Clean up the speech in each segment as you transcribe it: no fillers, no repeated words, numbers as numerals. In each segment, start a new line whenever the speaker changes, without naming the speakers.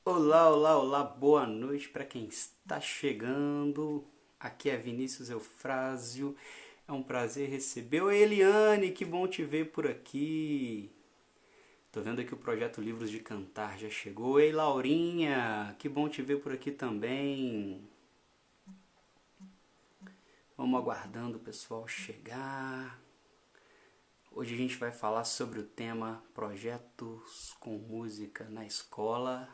Olá, olá, olá, boa noite para quem está chegando. Aqui é Vinícius Eufrásio. É um prazer receber. Oi, Eliane, que bom te ver por aqui. Tô vendo aqui o projeto Livros de Cantar já chegou. Ei, Laurinha, que bom te ver por aqui também. Vamos aguardando o pessoal chegar. Hoje a gente vai falar sobre o tema Projetos com Música na Escola.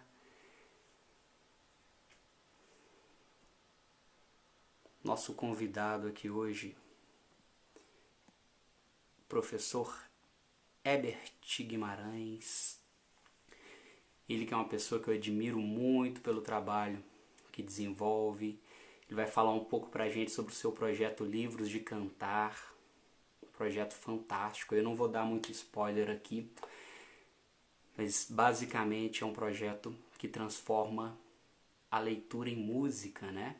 Nosso convidado aqui hoje, professor Herbert Guimarães. Ele que é uma pessoa que eu admiro muito pelo trabalho que desenvolve. Ele vai falar um pouco pra gente sobre o seu projeto Livros de Cantar. Um projeto fantástico. Eu não vou dar muito spoiler aqui, mas basicamente é um projeto que transforma a leitura em música, né?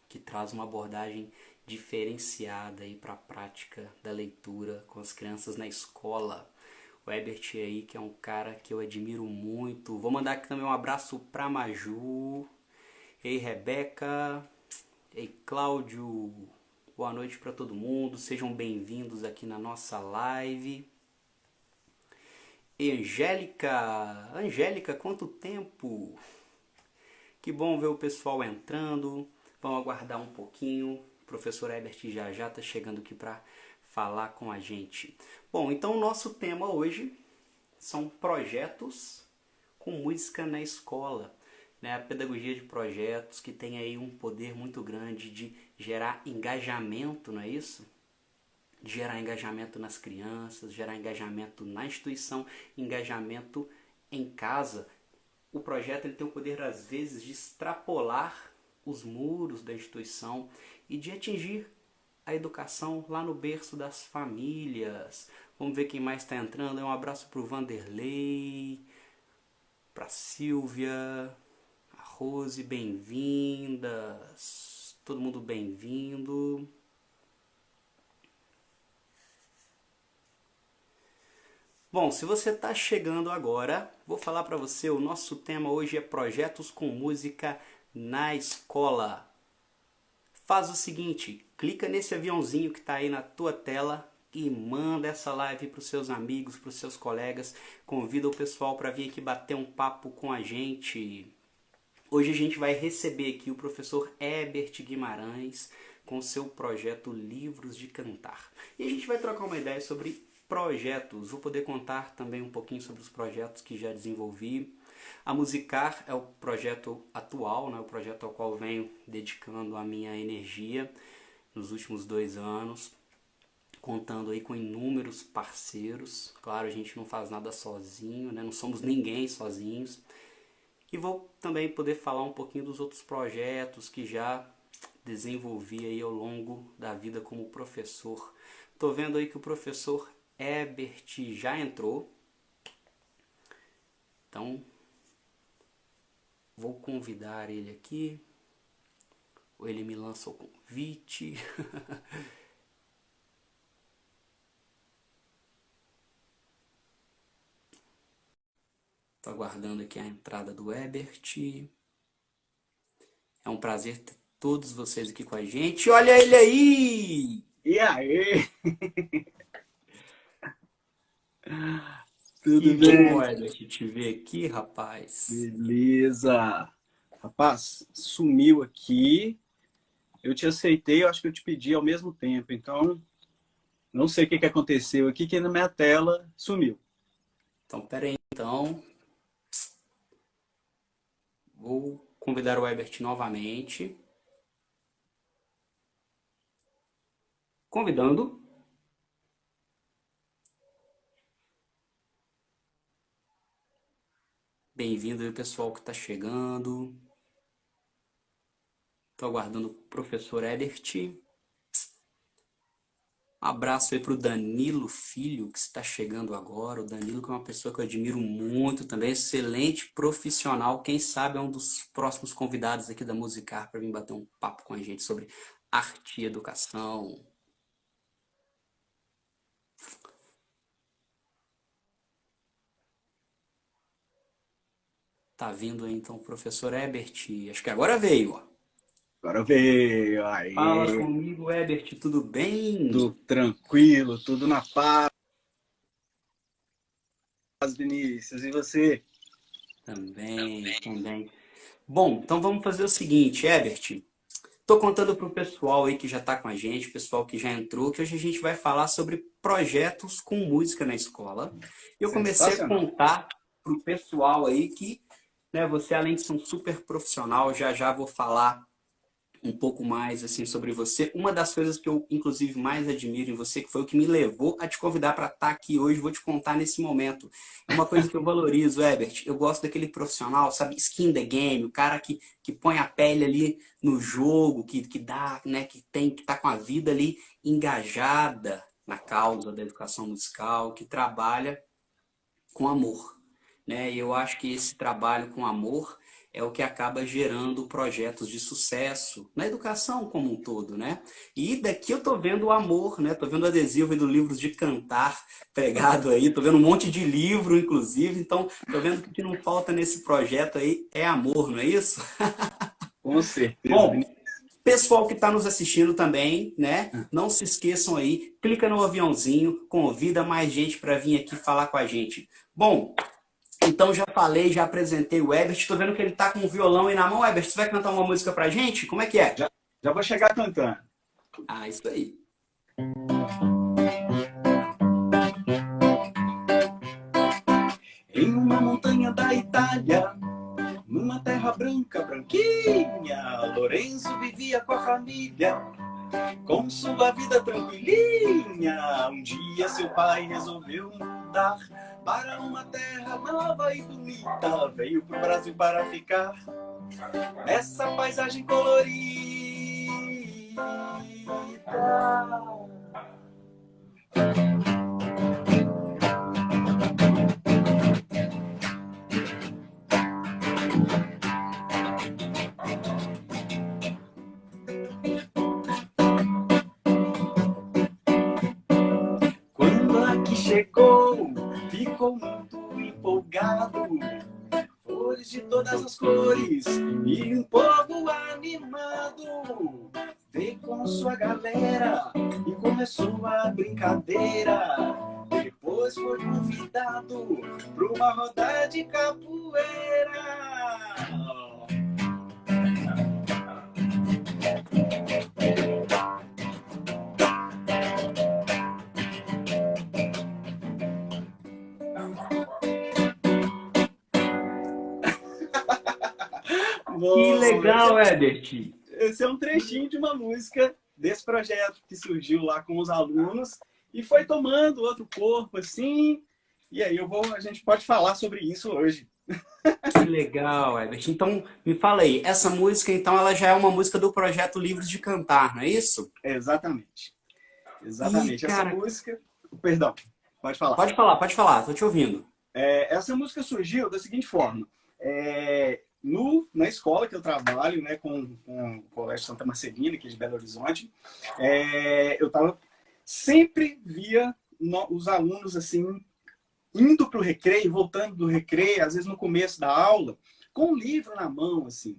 Que traz uma abordagem diferenciada aí para a prática da leitura com as crianças na escola. O Herbert aí, que é um cara que eu admiro muito. Vou mandar aqui também um abraço pra Maju. Ei, Rebeca. Ei, Cláudio. Boa noite para todo mundo. Sejam bem-vindos aqui na nossa live. E Angélica. Angélica, quanto tempo? Que bom ver o pessoal entrando. Vamos aguardar um pouquinho. O professor Herbert já está chegando aqui para falar com a gente. Bom, então o nosso tema hoje são projetos com música na escola. Né? A pedagogia de projetos que tem aí um poder muito grande de gerar engajamento, não é isso? De gerar engajamento nas crianças, gerar engajamento na instituição, engajamento em casa. O projeto ele tem o poder, às vezes, de extrapolar os muros da instituição e de atingir a educação lá no berço das famílias. Vamos ver quem mais está entrando. Um abraço para o Vanderlei, para a Silvia, a Rose, bem-vindas. Todo mundo bem-vindo. Bom, se você está chegando agora, vou falar para você, o nosso tema hoje é projetos com música na escola. Faz o seguinte, clica nesse aviãozinho que está aí na tua tela e manda essa live para os seus amigos, para os seus colegas. Convida o pessoal para vir aqui bater um papo com a gente. Hoje a gente vai receber aqui o professor Herbert Guimarães com seu projeto Livros de Cantar. E a gente vai trocar uma ideia sobre projetos. Vou poder contar também um pouquinho sobre os projetos que já desenvolvi. A Musicar é o projeto atual, né, o projeto ao qual venho dedicando a minha energia nos últimos 2 anos, contando aí com inúmeros parceiros. Claro, a gente não faz nada sozinho, né, não somos ninguém sozinhos. E vou também poder falar um pouquinho dos outros projetos que já desenvolvi aí ao longo da vida como professor. Estou vendo aí que o professor Herbert já entrou. Então, vou convidar ele aqui. Ou ele me lança o convite. Estou aguardando aqui a entrada do Herbert. É um prazer ter todos vocês aqui com a gente. Olha ele aí!
E aí?
Que
Tudo
bom,
bem?
Herbert, te ver aqui, rapaz.
Beleza. Rapaz, sumiu aqui. Eu te aceitei, eu acho que eu te pedi ao mesmo tempo. Então, não sei o que aconteceu aqui, que na minha tela sumiu.
Então, pera aí, então. Vou convidar o Herbert novamente. Convidando. Bem-vindo aí, pessoal que está chegando. Estou aguardando o professor Herbert. Um abraço aí para o Danilo Filho, que está chegando agora. O Danilo, que é uma pessoa que eu admiro muito também, excelente profissional. Quem sabe é um dos próximos convidados aqui da Musicar para vir bater um papo com a gente sobre arte e educação. Tá vindo aí então o professor Herbert. Acho que agora veio, ó.
Agora veio,
Fala
aí,
comigo, Herbert, tudo bem?
tudo tranquilo, tudo na paz, Vinícius. E você?
Também, também. Bom, então vamos fazer o seguinte, Herbert. Tô contando pro pessoal aí que já tá com a gente, pessoal que já entrou, que hoje a gente vai falar sobre projetos com música na escola. E eu comecei a
Sensacional.
contar pro pessoal aí que, né, você além de ser um super profissional, já já vou falar um pouco mais assim sobre você. Uma das coisas que eu inclusive mais admiro em você, que foi o que me levou a te convidar para estar aqui hoje, vou te contar nesse momento. É uma coisa que eu valorizo, Herbert. Eu gosto daquele profissional, sabe, skin the game, o cara que põe a pele ali no jogo, que dá, né, que tá com a vida ali engajada na causa da educação musical, que trabalha com amor, né? E eu acho que esse trabalho com amor é o que acaba gerando projetos de sucesso na educação como um todo, né? E daqui eu tô vendo o amor, né? Tô vendo o adesivo aí do Livros de Cantar pregado aí, tô vendo um monte de livro, inclusive, então tô vendo que o que não falta nesse projeto aí é amor, não é isso?
Com certeza,
Bom,
Vinícius.
pessoal que está nos assistindo também, né? Não se esqueçam aí, clica no aviãozinho, convida mais gente para vir aqui falar com a gente. Bom, então já falei, já apresentei o Ebert. Tô vendo que ele tá com o violão aí na mão. Ebert, você vai cantar uma música pra gente? Como é que é?
Já vou chegar cantando.
Ah, isso aí.
Em uma montanha da Itália, numa terra branca, branquinha, Lourenço vivia com a família, com sua vida tranquilinha. Um dia seu pai resolveu mudar para uma terra nova e bonita. Veio pro Brasil para ficar nessa paisagem colorida. Quando aqui chegou, ficou muito empolgado. Flores de todas as cores e um povo animado. Veio com sua galera e começou a brincadeira. Depois foi convidado para uma roda de capoeira.
Que
Bom,
legal, Ebert.
esse é um trechinho de uma música desse projeto que surgiu lá com os alunos e foi tomando outro corpo assim. E aí a gente pode falar sobre isso hoje.
Que legal, Ebert. Então, me fala aí, essa música, então, ela já é uma música do projeto Livros de Cantar, não é isso?
Exatamente.
E,
Exatamente. Essa
cara,
música, perdão, pode falar.
pode falar, tô te ouvindo.
Essa música surgiu da seguinte forma. Na escola que eu trabalho, né, com o Colégio Santa Marcelina, aqui de Belo Horizonte, eu sempre via os alunos assim indo para o recreio, voltando do recreio, às vezes no começo da aula, com um livro na mão, assim.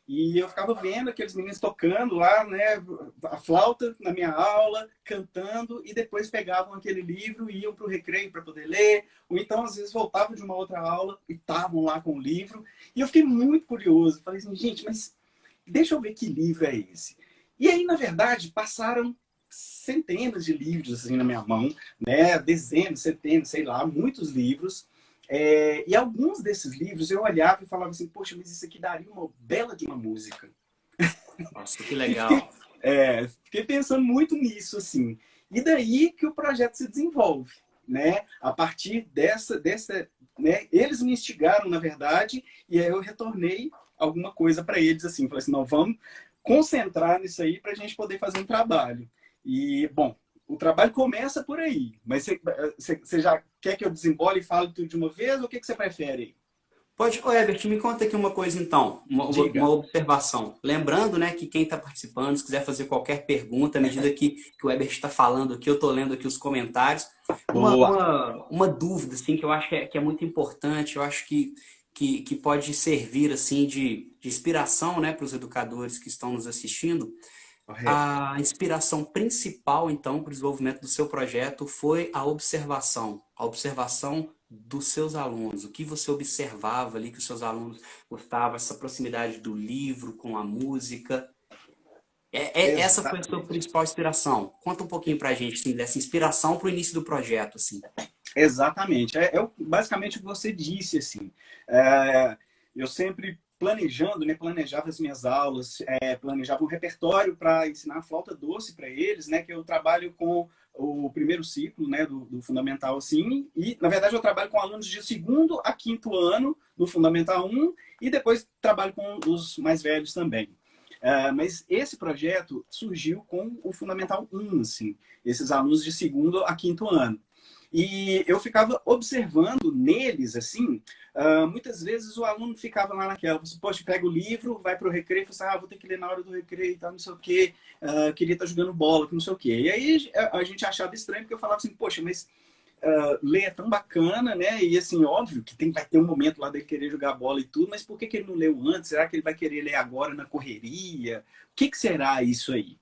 E eu ficava vendo aqueles meninos tocando lá, né, a flauta na minha aula, cantando, e depois pegavam aquele livro e iam para o recreio para poder ler, ou então às vezes voltavam de uma outra aula e estavam lá com o livro. E eu fiquei muito curioso, falei assim, gente, mas deixa eu ver que livro é esse. E aí, na verdade, passaram centenas de livros assim na minha mão, né? Dezenas, centenas, sei lá, muitos livros. E alguns desses livros eu olhava e falava assim, poxa, mas isso aqui daria uma bela de uma música.
Nossa, que
E fiquei,
legal.
fiquei pensando muito nisso, assim. E daí que o projeto se desenvolve, né? A partir dessa, né? Eles me instigaram, na verdade, e aí eu retornei alguma coisa para eles, assim. Falei assim, não, vamos concentrar nisso aí para a gente poder fazer um trabalho. E, bom, o trabalho começa por aí. Mas você já quer que eu desembole e fale tudo de uma vez? Ou o que você prefere?
Pode, ô Herbert, me conta aqui uma coisa então, uma
Diga.
observação. Lembrando, né, que quem está participando, se quiser fazer qualquer pergunta, à medida que o Herbert está falando aqui, eu estou lendo aqui os comentários.
Boa.
Uma dúvida, assim, que eu acho que é muito importante, eu acho que pode servir assim de inspiração, né, para os educadores que estão nos assistindo.
Correto.
A inspiração principal, então, para o desenvolvimento do seu projeto foi a observação dos seus alunos, o que você observava ali que os seus alunos gostavam, essa proximidade do livro com a música. Essa foi a sua
Exatamente.
principal inspiração. Conta um pouquinho para a gente assim, dessa inspiração para o início do projeto, assim.
Exatamente. Basicamente o que você disse, assim. É, eu sempre planejando, né, planejava as minhas aulas, planejava um repertório para ensinar flauta doce para eles, né, que eu trabalho com o primeiro ciclo, né, do fundamental, assim, e na verdade eu trabalho com alunos de segundo a quinto ano do fundamental um e depois trabalho com os mais velhos também. Mas esse projeto surgiu com o fundamental um, assim, esses alunos de segundo a quinto ano. E eu ficava observando neles, assim, muitas vezes o aluno ficava lá naquela, você, poxa, pega o livro, vai para o recreio, e fala assim, vou ter que ler na hora do recreio e tal, não sei o quê, queria estar jogando bola, não sei o quê. E aí a gente achava estranho, porque eu falava assim, poxa, mas ler é tão bacana, né? E assim, óbvio que vai ter um momento lá dele querer jogar bola e tudo, mas por que ele não leu antes? Será que ele vai querer ler agora na correria? O que será isso aí?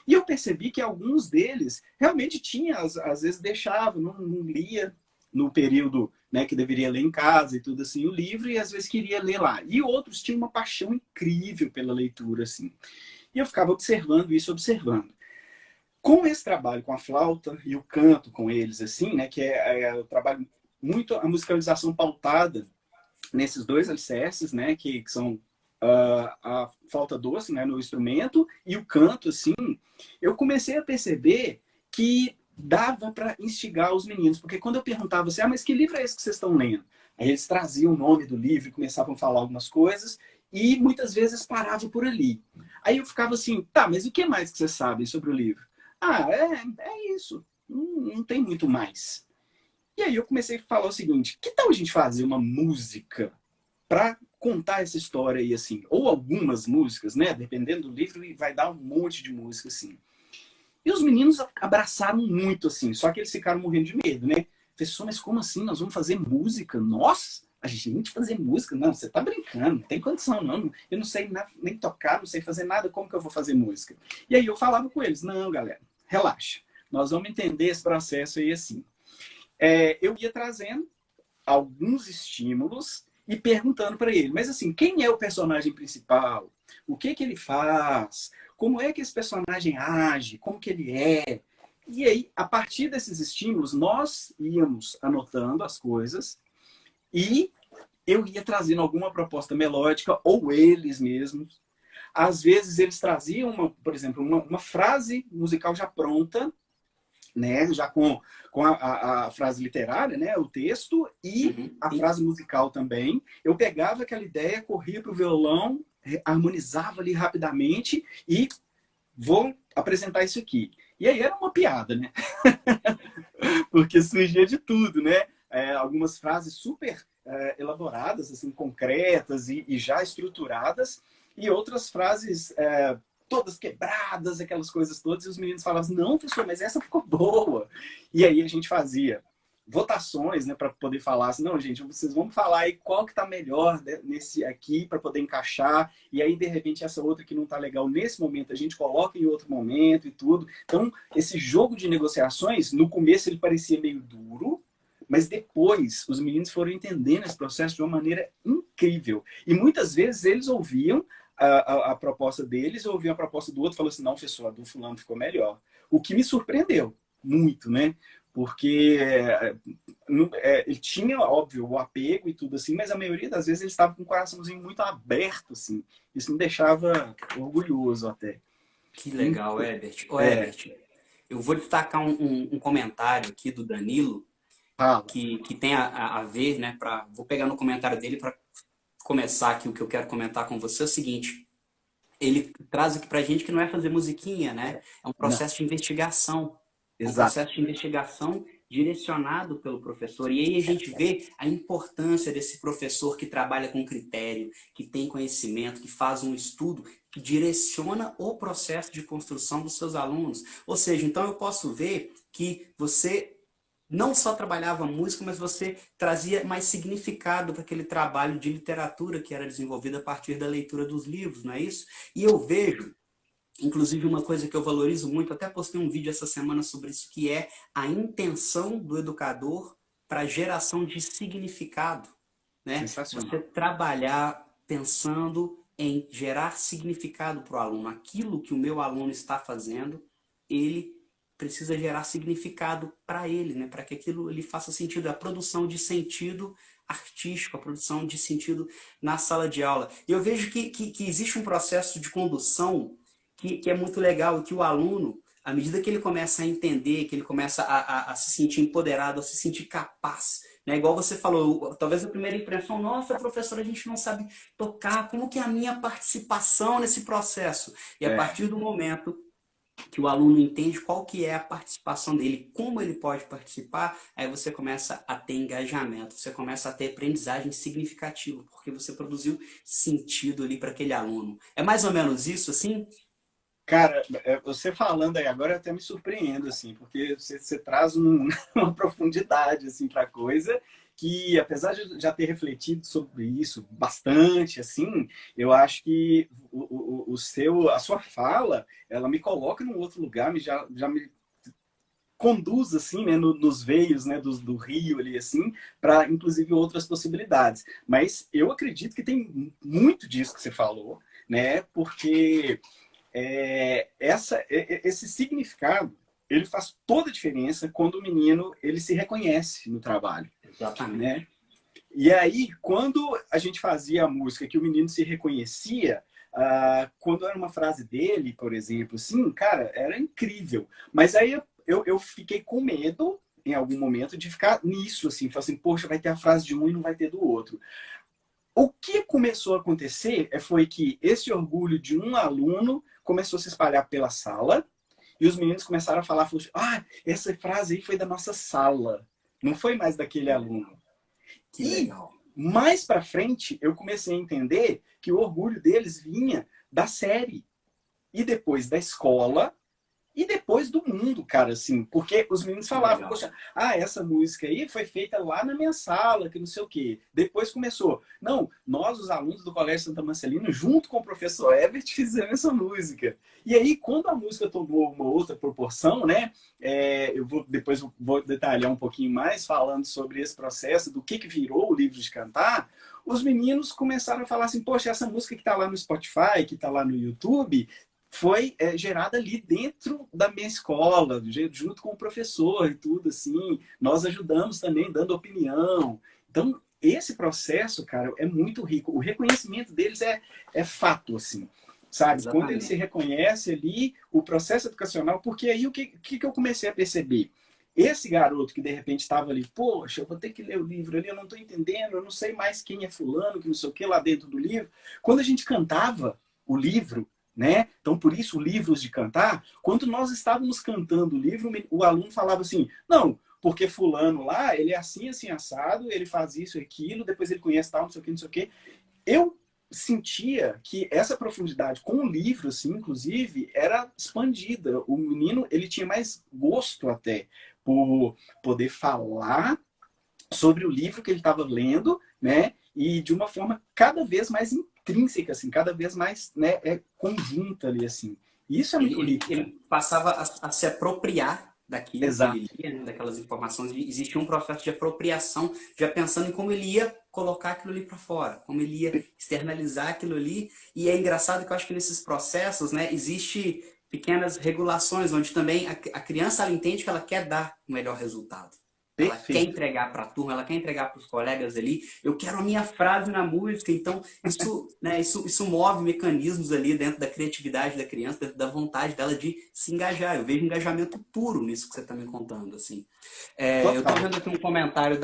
E eu percebi que alguns deles realmente tinham, às vezes deixavam, não lia no período, né, que deveria ler em casa e tudo assim, o livro, e às vezes queria ler lá. E outros tinham uma paixão incrível pela leitura, assim. E eu ficava observando isso, observando. Com esse trabalho com a flauta e o canto com eles, assim, né, que eu trabalho muito a musicalização pautada nesses dois alicerces, né, que são a flauta doce, né, no instrumento e o canto, assim, eu comecei a perceber que dava para instigar os meninos, porque quando eu perguntava assim, mas que livro é esse que vocês estão lendo? Aí eles traziam o nome do livro e começavam a falar algumas coisas e muitas vezes paravam por ali. Aí eu ficava assim, tá, mas o que mais que vocês sabem sobre o livro? Ah, é isso. Não tem muito mais. E aí eu comecei a falar o seguinte, que tal a gente fazer uma música para contar essa história aí, assim? Ou algumas músicas, né? Dependendo do livro, vai dar um monte de música, assim. E os meninos abraçaram muito, assim, só que eles ficaram morrendo de medo, né? Professor, mas como assim? Nós vamos fazer música? Nossa, a gente fazer música? Não, você tá brincando, não tem condição, não. Eu não sei nem tocar, não sei fazer nada, como que eu vou fazer música? E aí eu falava com eles, não, galera, relaxa. Nós vamos entender esse processo aí assim. Eu ia trazendo alguns estímulos e perguntando para ele, mas assim, quem é o personagem principal? O que ele faz? Como é que esse personagem age? Como que ele é? E aí, a partir desses estímulos, nós íamos anotando as coisas e eu ia trazendo alguma proposta melódica, ou eles mesmos. Às vezes eles traziam, por exemplo, uma frase musical já pronta, né, já com a frase literária, né, o texto, e
Uhum.
a frase musical também. Eu pegava aquela ideia, corria para o violão, harmonizava ali rapidamente e vou apresentar isso aqui. E aí era uma piada, né? Porque surgia de tudo, né? Algumas frases super elaboradas, assim, concretas e já estruturadas, e outras frases todas quebradas, aquelas coisas todas, e os meninos falavam assim, não, professor, mas essa ficou boa. E aí a gente fazia votações, né, para poder falar assim, não, gente, vocês vão falar aí qual que tá melhor nesse aqui para poder encaixar, e aí de repente essa outra que não tá legal nesse momento, a gente coloca em outro momento e tudo. Então, esse jogo de negociações, no começo ele parecia meio duro, mas depois os meninos foram entendendo esse processo de uma maneira incrível. E muitas vezes eles ouviam a proposta deles, ouviam a proposta do outro e falaram assim, não, professor, a do fulano ficou melhor. O que me surpreendeu muito, né? Porque ele tinha, óbvio, o apego e tudo assim, mas a maioria das vezes ele estava com o coraçãozinho muito aberto, assim. Isso me deixava orgulhoso até.
Que legal, Herbert. Ô,
É,
Herbert, eu vou destacar um comentário aqui do Danilo
fala.
que tem a ver, né? Vou pegar no comentário dele para começar aqui o que eu quero comentar com você. É o seguinte: ele traz aqui pra gente que não é fazer musiquinha, né? É um
Não,
processo de investigação. É um
exato.
processo de investigação direcionado pelo professor. E aí a gente vê a importância desse professor que trabalha com critério, que tem conhecimento, que faz um estudo, que direciona o processo de construção dos seus alunos. Ou seja, então eu posso ver que você não só trabalhava a música, mas você trazia mais significado para aquele trabalho de literatura que era desenvolvido a partir da leitura dos livros, não é isso? E eu vejo, inclusive, uma coisa que eu valorizo muito, até postei um vídeo essa semana sobre isso, que é a intenção do educador para a geração de significado, né? Você
Sensacional.
trabalhar pensando em gerar significado para o aluno. Aquilo que o meu aluno está fazendo, ele precisa gerar significado para ele, né? Para que aquilo ele faça sentido. A produção de sentido artístico, a produção de sentido na sala de aula. E eu vejo que existe um processo de condução que é muito legal, que o aluno, à medida que ele começa a entender, que ele começa a se sentir empoderado, a se sentir capaz, né? Igual você falou, talvez a primeira impressão, nossa, professora, a gente não sabe tocar, como que é a minha participação nesse processo? E a
É,
partir do momento que o aluno entende qual que é a participação dele, como ele pode participar, aí você começa a ter engajamento, você começa a ter aprendizagem significativa, porque você produziu sentido ali para aquele aluno. É mais ou menos isso, assim?
cara, você falando aí agora eu até me surpreendo, assim, porque você traz uma profundidade, assim, para a coisa que, apesar de eu já ter refletido sobre isso bastante, assim, eu acho que a sua fala, ela me coloca num outro lugar, já me conduz, assim, né, nos veios, né, do rio ali, assim, para, inclusive, outras possibilidades. Mas eu acredito que tem muito disso que você falou, né, porque esse significado ele faz toda a diferença quando o menino ele se reconhece no trabalho,
Exatamente.
né? E aí, quando a gente fazia a música que o menino se reconhecia, quando era uma frase dele, por exemplo, assim, cara, era incrível. Mas aí eu fiquei com medo, em algum momento, de ficar nisso, assim, falar assim, poxa, vai ter a frase de um e não vai ter do outro. O que começou a acontecer foi que esse orgulho de um aluno começou a se espalhar pela sala e os meninos começaram a falar, essa frase aí foi da nossa sala, não foi mais daquele aluno.
Que
E
legal.
mais para frente eu comecei a entender que o orgulho deles vinha da série e depois da escola e depois do mundo, cara, assim, porque os meninos
Que
falavam,
legal.
poxa, essa música aí foi feita lá na minha sala, que não sei o quê. Depois começou, não, nós, os alunos do Colégio Santa Marcelina, junto com o professor Ebert, fizemos essa música. E aí, quando a música tomou uma outra proporção, né, depois vou detalhar um pouquinho mais, falando sobre esse processo, do que virou o livro de cantar, os meninos começaram a falar assim, poxa, essa música que está lá no Spotify, que está lá no YouTube, foi gerada ali dentro da minha escola, junto com o professor e tudo assim. Nós ajudamos também dando opinião. Então, esse processo, cara, é muito rico. O reconhecimento deles é fato, assim. Sabe? Quando ele se
Exatamente.
reconhece ali, o processo educacional, porque aí o que eu comecei a perceber? Esse garoto que de repente estava ali, poxa, eu vou ter que ler o livro ali, eu não estou entendendo, eu não sei mais quem é fulano, que não sei o que lá dentro do livro. Quando a gente cantava o livro, né? Então, por isso, livros de cantar, quando nós estávamos cantando o livro, o aluno falava assim, não, porque fulano lá, ele é assim, assim, assado, ele faz isso e aquilo, depois ele conhece tal, não sei o que, não sei o que. Eu sentia que essa profundidade com o livro, assim, inclusive, era expandida. O menino, ele tinha mais gosto até por poder falar sobre o livro que ele estava lendo, né? E de uma forma cada vez mais intrínseca, assim, cada vez mais, né, conjunta ali, assim. E isso é
Ele,
muito
ele,
rico, cara.
ele passava a se apropriar daquilo que ele
Exato.
lia, né, daquelas informações. E existia um processo de apropriação, já pensando em como ele ia colocar aquilo ali para fora, como ele ia externalizar aquilo ali. E é engraçado que eu acho que nesses processos, né, existe pequenas regulações, onde também a criança ela entende que ela quer dar o melhor resultado. Ela quer
Perfeito.
entregar para a turma, ela quer entregar para os colegas ali. Eu quero a minha frase na música. Então, isso, né, isso move mecanismos ali dentro da criatividade da criança, dentro da vontade dela de se engajar. Eu vejo engajamento puro nisso que você está me contando. Assim. Eu estou
Total.
vendo aqui um comentário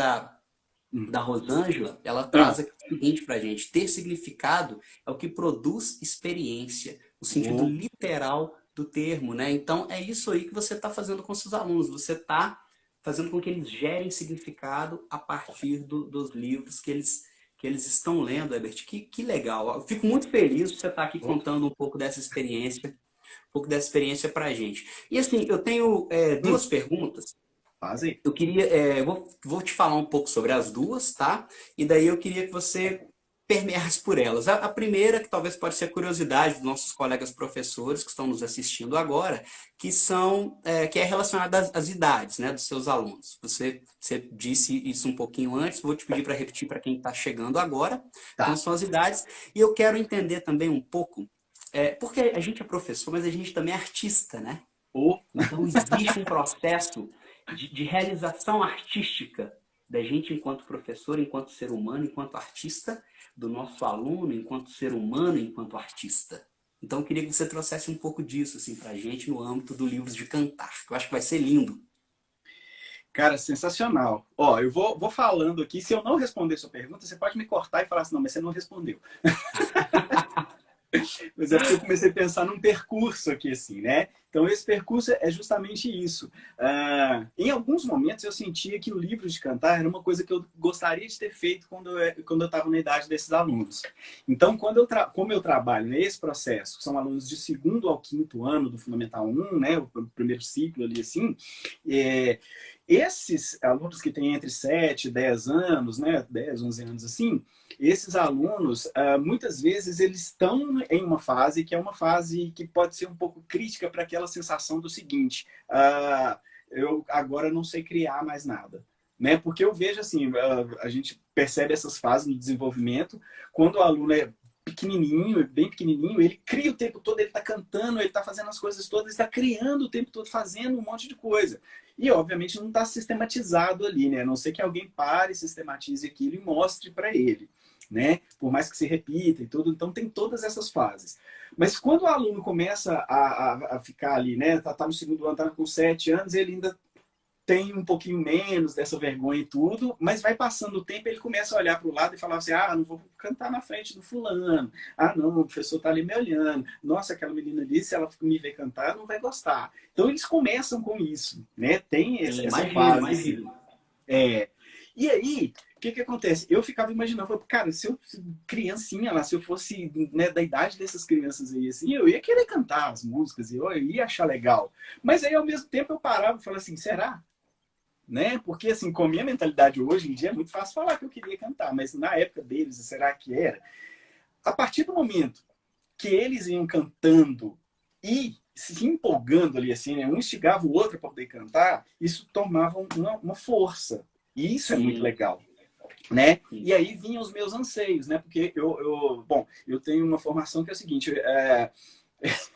Hum.
da Rosângela. Ela
Ah.
traz aqui o seguinte para a gente: ter significado é o que produz experiência, o sentido
Oh,
literal do termo. Né? Então, é isso aí que você está fazendo com seus alunos. Você está fazendo com que eles gerem significado a partir dos livros que eles estão lendo, Herbert. Que legal. Eu fico muito feliz de você estar aqui
oh.
contando um pouco dessa experiência para a gente. E assim, eu tenho
Hum.
duas perguntas
Faz aí.
Eu queria, vou te falar um pouco sobre as duas, tá? E daí eu queria que você permeasse por elas. A primeira, que talvez pode ser a curiosidade dos nossos colegas professores que estão nos assistindo agora, que é relacionada às idades, né, dos seus alunos. Você disse isso um pouquinho antes, vou te pedir para repetir para quem está chegando agora. Então,
Tá.
são as idades. E eu quero entender também um pouco, porque a gente é professor, mas a gente também é artista, né?
Ou,
Então, existe um processo de realização artística da gente enquanto professor, enquanto ser humano, enquanto artista, do nosso aluno enquanto ser humano, enquanto artista. Então, eu queria que você trouxesse um pouco disso assim, para a gente no âmbito do livro de cantar, que eu acho que vai ser lindo.
cara, sensacional. Ó, eu vou falando aqui. Se eu não responder sua pergunta, você pode me cortar e falar assim, não, mas você não respondeu. Mas é porque eu comecei a pensar num percurso aqui, assim, né? Então, esse percurso é justamente isso. Em alguns momentos, eu sentia que o livro de cantar era uma coisa que eu gostaria de ter feito quando eu estava na idade desses alunos. Então, como eu trabalho nesse processo, que são alunos de segundo ao quinto ano do Fundamental 1, né? O primeiro ciclo ali, assim, esses alunos que têm entre 7 e 10 anos, né? 10, 11 anos, assim, esses alunos, muitas vezes, eles estão em uma fase que é uma fase que pode ser um pouco crítica para aquela sensação do seguinte, eu agora não sei criar mais nada. Né? Porque eu vejo assim, a gente percebe essas fases no desenvolvimento, quando o aluno é pequenininho, bem pequenininho, ele cria o tempo todo, ele está cantando, ele está fazendo as coisas todas, ele está criando o tempo todo, fazendo um monte de coisa. E, obviamente, não está sistematizado ali, né? A não ser que alguém pare, sistematize aquilo e mostre para ele, né? Por mais que se repita e tudo. Então, tem todas essas fases. Mas quando o aluno começa a ficar ali, né? Tá no segundo ano, tá com 7 anos, ele ainda tem um pouquinho menos dessa vergonha e tudo, mas vai passando o tempo, ele começa a olhar para o lado e falar assim, não vou cantar na frente do fulano, não, o professor está ali me olhando, nossa, aquela menina ali, se ela me ver cantar, não vai gostar. Então eles começam com isso, né? Tem essa fase.
Imagino.
E aí, o que acontece? Eu ficava imaginando, falei, cara, se eu criancinha lá, se eu fosse, né, da idade dessas crianças aí, assim, eu ia querer cantar as músicas, eu ia achar legal. Mas aí, ao mesmo tempo, eu parava e falava assim, será? Né? Porque, assim, com a minha mentalidade hoje em dia, é muito fácil falar que eu queria cantar, mas na época deles, será que era? A partir do momento que eles iam cantando e se empolgando ali, assim, né? Um instigava o outro para poder cantar, isso tomava uma força. E isso é muito legal. Né? E aí vinham os meus anseios, né? Porque eu tenho uma formação que é o seguinte,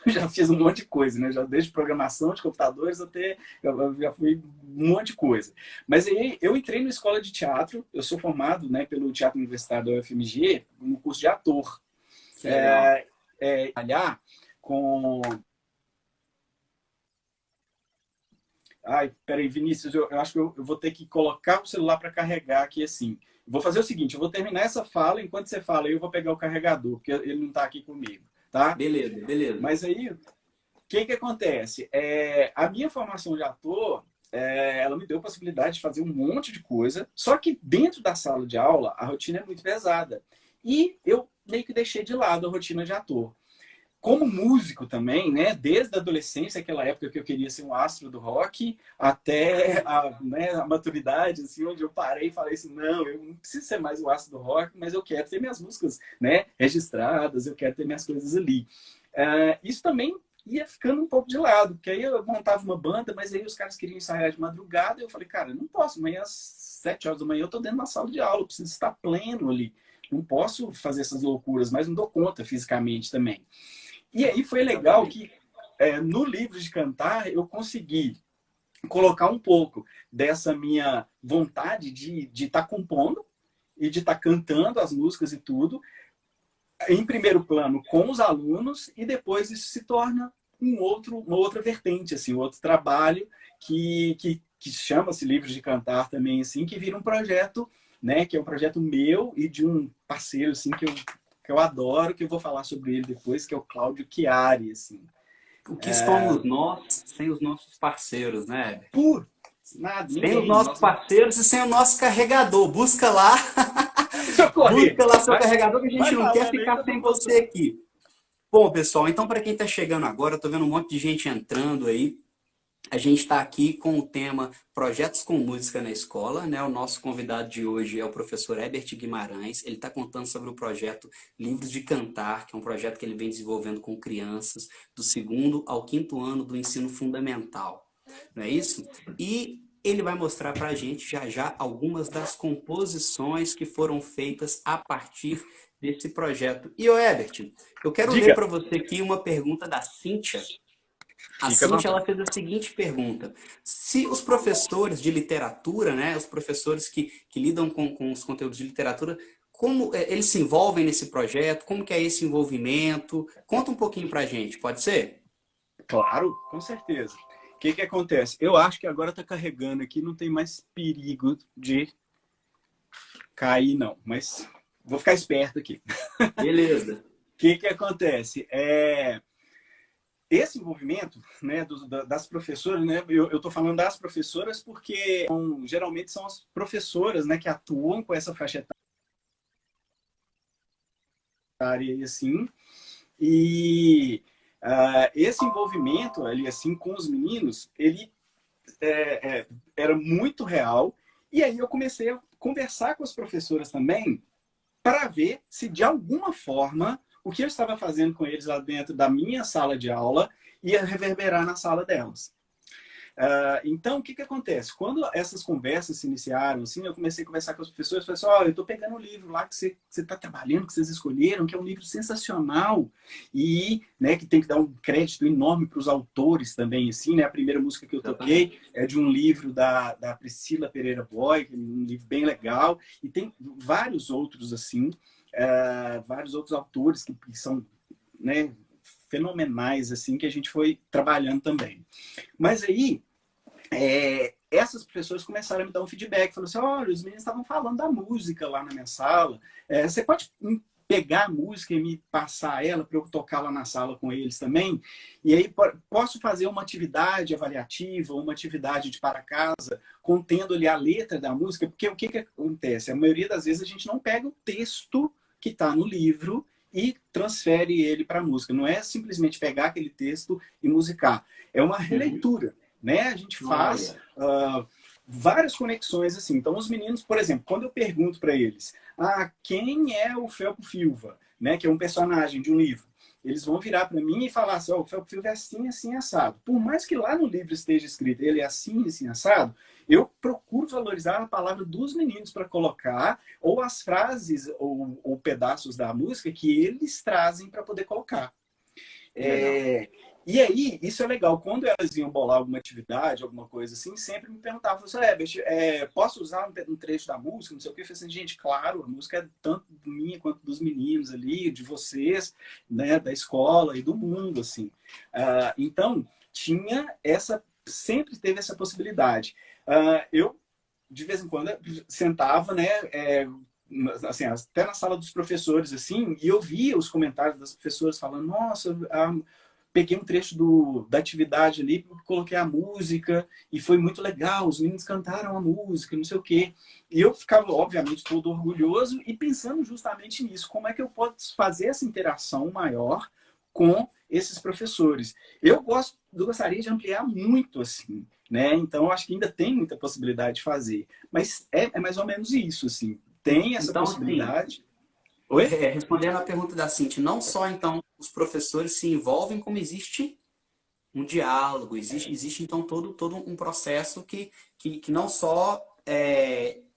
eu já fiz um monte de coisa, né? Já desde programação de computadores até eu já fui um monte de coisa. Mas aí eu entrei na escola de teatro, eu sou formado, né, pelo Teatro Universitário da UFMG, no curso de ator.
Que legal.
Trabalhar com... Ai, peraí, Vinícius, eu acho que eu vou ter que colocar o celular para carregar aqui assim. Vou fazer o seguinte, eu vou terminar essa fala, enquanto você fala, eu vou pegar o carregador, porque ele não está aqui comigo, tá?
Beleza.
Mas aí, o que acontece? A minha formação de ator, ela me deu a possibilidade de fazer um monte de coisa, só que dentro da sala de aula, a rotina é muito pesada. E eu meio que deixei de lado a rotina de ator. Como músico também, né? Desde a adolescência, aquela época que eu queria ser um astro do rock, até a maturidade, assim, onde eu parei e falei assim, não, eu não preciso ser mais o astro do rock, mas eu quero ter minhas músicas, né, registradas, eu quero ter minhas coisas ali. Isso também ia ficando um pouco de lado, porque aí eu montava uma banda, mas aí os caras queriam ensaiar de madrugada, e eu falei, cara, eu não posso, amanhã às 7 horas da manhã eu tô dentro da sala de aula, eu preciso estar pleno ali. Não posso fazer essas loucuras, mas não dou conta fisicamente também. E aí foi legal que no livro de cantar eu consegui colocar um pouco dessa minha vontade de estar compondo e de estar cantando as músicas e tudo, em primeiro plano com os alunos, e depois isso se torna uma outra vertente, assim, um outro trabalho que chama-se Livros de Cantar também, assim, que vira um projeto, né, que é um projeto meu e de um parceiro assim, que eu adoro, que eu vou falar sobre ele depois, que é o Cláudio Chiari, assim.
O que somos nós sem os nossos parceiros, né?
Nada,
sem os
ninguém.
nossos parceiros e sem o nosso carregador. Busca lá.
Socorrer.
Busca lá seu carregador, que a gente não quer ficar sem você aqui. Bom, pessoal, então para quem está chegando agora, eu tô vendo um monte de gente entrando aí. A gente está aqui com o tema Projetos com Música na Escola, né? O nosso convidado de hoje é o professor Herbert Guimarães. Ele está contando sobre o projeto Livros de Cantar, que é um projeto que ele vem desenvolvendo com crianças do segundo ao quinto ano do ensino fundamental. Não é isso? E ele vai mostrar para a gente já já algumas das composições que foram feitas a partir desse projeto. E, ô Herbert, eu quero ler
Diga.
para você aqui uma pergunta da Cíntia. A
Fica à
Cíntia, ela
vontade.
fez a seguinte pergunta: se os professores de literatura, né, os professores que lidam com os conteúdos de literatura, como eles se envolvem nesse projeto? Como que é esse envolvimento? Conta um pouquinho pra gente, pode ser?
Claro, com certeza. O que que acontece? Eu acho que agora está carregando aqui, não tem mais perigo de cair, não. Mas vou ficar esperto aqui.
Beleza.
O que que acontece? Esse envolvimento, né, das professoras, né, eu estou falando das professoras porque geralmente são as professoras, né, que atuam com essa faixa etária e assim, e esse envolvimento ali assim com os meninos, ele era muito real, e aí eu comecei a conversar com as professoras também para ver se de alguma forma o que eu estava fazendo com eles lá dentro da minha sala de aula ia reverberar na sala delas. Então, o que que acontece? Quando essas conversas se iniciaram, assim, eu comecei a conversar com os professores, falei assim, eu estou pegando um livro lá que você está trabalhando, que vocês escolheram, que é um livro sensacional, e né, que tem que dar um crédito enorme para os autores também, assim, né? A primeira música que eu toquei
Exatamente.
é de um livro da Priscila Pereira Boy, que é um livro bem legal, e tem vários outros, assim, vários outros autores que são, né, fenomenais, assim, que a gente foi trabalhando também. Mas aí, essas pessoas começaram a me dar um feedback. Falaram assim, olha, os meninos estavam falando da música lá na minha sala. Você pode pegar a música e me passar ela para eu tocar lá na sala com eles também? E aí posso fazer uma atividade avaliativa, uma atividade de para casa, contendo ali a letra da música, porque o que que acontece? A maioria das vezes a gente não pega o texto que está no livro e transfere ele para a música. Não é simplesmente pegar aquele texto e musicar. É uma
Uhum.
releitura, né? A gente faz
Olha.
várias conexões assim. Então, os meninos, por exemplo, quando eu pergunto para eles, quem é o Felpo Filva, né? Que é um personagem de um livro. Eles vão virar para mim e falar assim, o Felpo Filva é assim, assim, assado. Por mais que lá no livro esteja escrito ele é assim, assim, assado, eu procuro valorizar a palavra dos meninos para colocar, ou as frases ou pedaços da música que eles trazem para poder colocar.
Que legal.
E aí, isso é legal. Quando elas iam bolar alguma atividade, alguma coisa assim, sempre me perguntavam assim, posso usar um trecho da música, não sei o que. Eu falei assim, gente, claro, a música é tanto minha quanto dos meninos ali, de vocês, né, da escola e do mundo, assim. Então, sempre teve essa possibilidade. Eu, de vez em quando, sentava, né, assim, até na sala dos professores, assim, e eu via os comentários das professoras falando, nossa, peguei um trecho da atividade ali, coloquei a música, e foi muito legal, os meninos cantaram a música, não sei o quê. E eu ficava, obviamente, todo orgulhoso e pensando justamente nisso, como é que eu posso fazer essa interação maior com esses professores. Gostaria de ampliar muito, assim, né? Então, eu acho que ainda tem muita possibilidade de fazer. Mas é mais ou menos isso, assim. Tem essa
Então, assim,
possibilidade. Oi?
respondendo à pergunta da Cintia, não só então os professores se envolvem, como existe um diálogo, existe então todo um processo que não só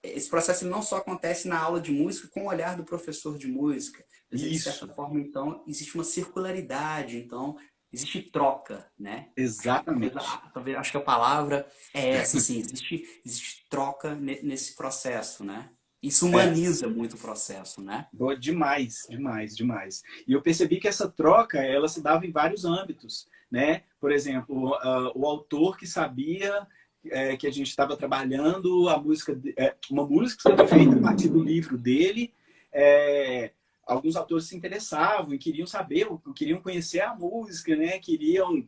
esse processo ele não só acontece na aula de música com o olhar do professor de música, mas ele, de certa
Isso,
forma então existe uma circularidade, então existe troca, né?
exatamente.
Talvez acho que a palavra é essa, assim, existe troca nesse processo, né? Isso
É,
humaniza muito o processo, né?
boa, demais, demais, demais. E eu percebi que essa troca, ela se dava em vários âmbitos, né? Por exemplo, o autor que sabia que a gente estava trabalhando a música, uma música feita a partir do livro dele. Alguns autores se interessavam e queriam saber, queriam conhecer a música, né? Queriam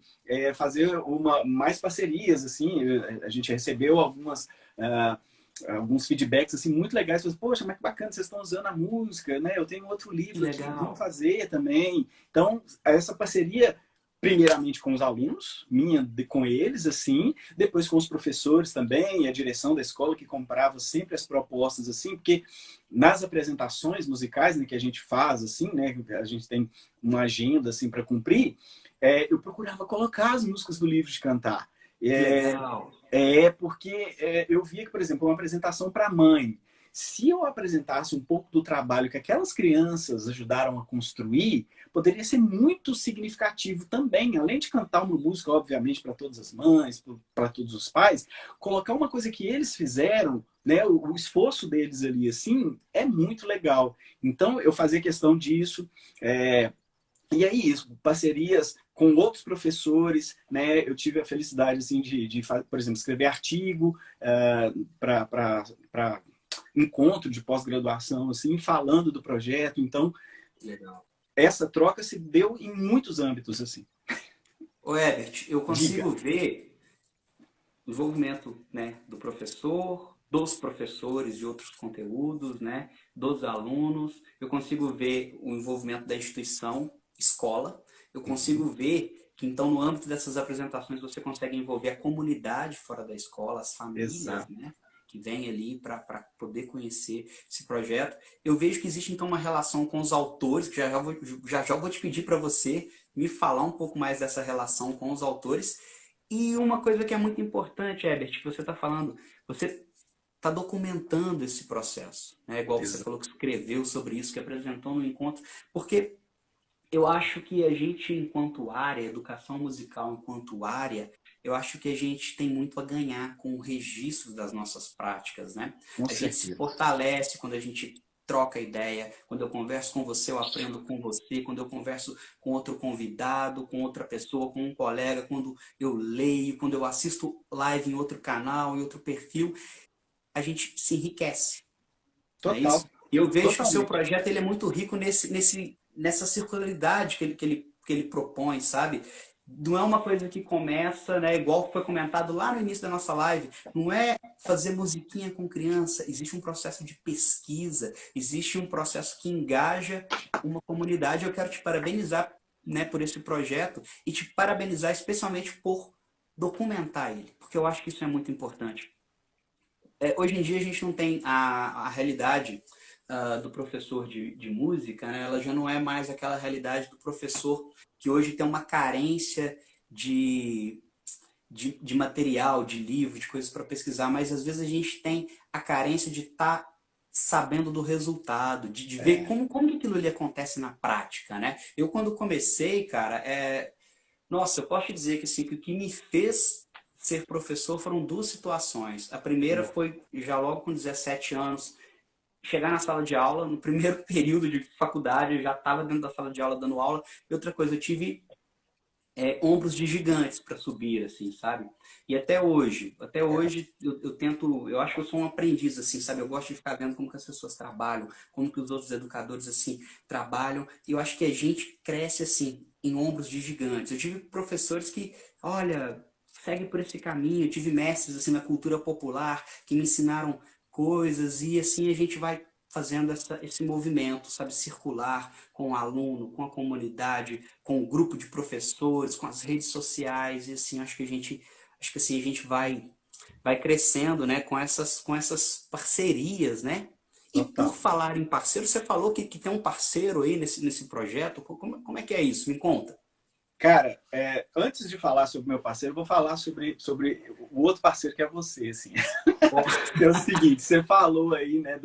fazer mais parcerias, assim. A gente recebeu alguns feedbacks assim muito legais. Poxa, mas que bacana, vocês estão usando a música, né? Eu tenho outro
Que
livro aqui, vamos
legal.
fazer também. Então, essa parceria primeiramente com os alunos, com eles, assim, depois com os professores também, e a direção da escola que comprava sempre as propostas, assim, porque nas apresentações musicais, né, que a gente faz, assim, né, a gente tem uma agenda, assim, para cumprir, eu procurava colocar as músicas do livro de cantar.
Que legal.
Porque eu via que, por exemplo, uma apresentação para mãe, se eu apresentasse um pouco do trabalho que aquelas crianças ajudaram a construir, poderia ser muito significativo também, além de cantar uma música, obviamente, para todas as mães, para todos os pais, colocar uma coisa que eles fizeram, né, o esforço deles ali, assim, é muito legal. Então, eu fazia questão disso, e aí, isso, parcerias com outros professores, né? Eu tive a felicidade, assim, por exemplo, escrever artigo para encontro de pós-graduação, assim, falando do projeto. Então,
Legal.
essa troca se deu em muitos âmbitos, assim.
Ô, Herbert, eu
Diga.
consigo ver o envolvimento, né, do professor, dos professores de outros conteúdos, né, dos alunos. Eu consigo ver o envolvimento da instituição, escola. Eu consigo ver que, então, no âmbito dessas apresentações, você consegue envolver a comunidade fora da escola, as famílias,
Exato.
né, que vêm ali para poder conhecer esse projeto. Eu vejo que existe, então, uma relação com os autores, que já vou te pedir para você me falar um pouco mais dessa relação com os autores. E uma coisa que é muito importante, Herbert, que você está falando, você está documentando esse processo, né? Igual você
Exato.
falou que escreveu sobre isso, que apresentou no encontro, porque eu acho que a gente, enquanto área, educação musical enquanto área, eu acho que a gente tem muito a ganhar com o registro das nossas práticas, né?
Com
A gente se
certeza.
fortalece quando a gente troca ideia, quando eu converso com você, eu aprendo com você, quando eu converso com outro convidado, com outra pessoa, com um colega, quando eu leio, quando eu assisto live em outro canal, em outro perfil, a gente se enriquece, não é
Total.
isso? E eu vejo que o seu
Totalmente.
projeto ele é muito rico nessa circularidade que ele propõe, sabe? Não é uma coisa que começa, né, igual foi comentado lá no início da nossa live, não é fazer musiquinha com criança, existe um processo de pesquisa, existe um processo que engaja uma comunidade. Eu quero te parabenizar, né, por esse projeto e te parabenizar especialmente por documentar ele, porque eu acho que isso é muito importante. Hoje em dia a gente não tem a realidade do professor de música, né? Ela já não é mais aquela realidade do professor que hoje tem uma carência de, de material, de livro, de coisas para pesquisar, mas às vezes a gente tem a carência de estar sabendo do resultado, de ver como que aquilo ali acontece na prática, né? Eu quando comecei, cara, nossa, eu posso te dizer que, assim, que o que me fez ser professor foram duas situações. A primeira foi já logo com 17 anos, chegar na sala de aula, no primeiro período de faculdade, eu já estava dentro da sala de aula dando aula. E outra coisa, eu tive ombros de gigantes para subir, assim, sabe? E até hoje eu tento, eu acho que eu sou um aprendiz, assim, sabe? Eu gosto de ficar vendo como que as pessoas trabalham, como que os outros educadores, assim, trabalham. E eu acho que a gente cresce, assim, em ombros de gigantes. Eu tive professores que, olha, segue por esse caminho. Eu tive mestres, assim, na cultura popular que me ensinaram coisas e, assim, a gente vai fazendo esse movimento, sabe, circular com o aluno, com a comunidade, com o grupo de professores, com as redes sociais, e assim, acho que assim, a gente vai crescendo, né, com essas parcerias, né? E por
Total.
falar em parceiro, você falou que tem um parceiro aí nesse projeto, como é que é isso? Me conta.
Cara, antes de falar sobre meu parceiro, eu vou falar sobre o outro parceiro que é você, assim. Que é o seguinte, você falou aí, né,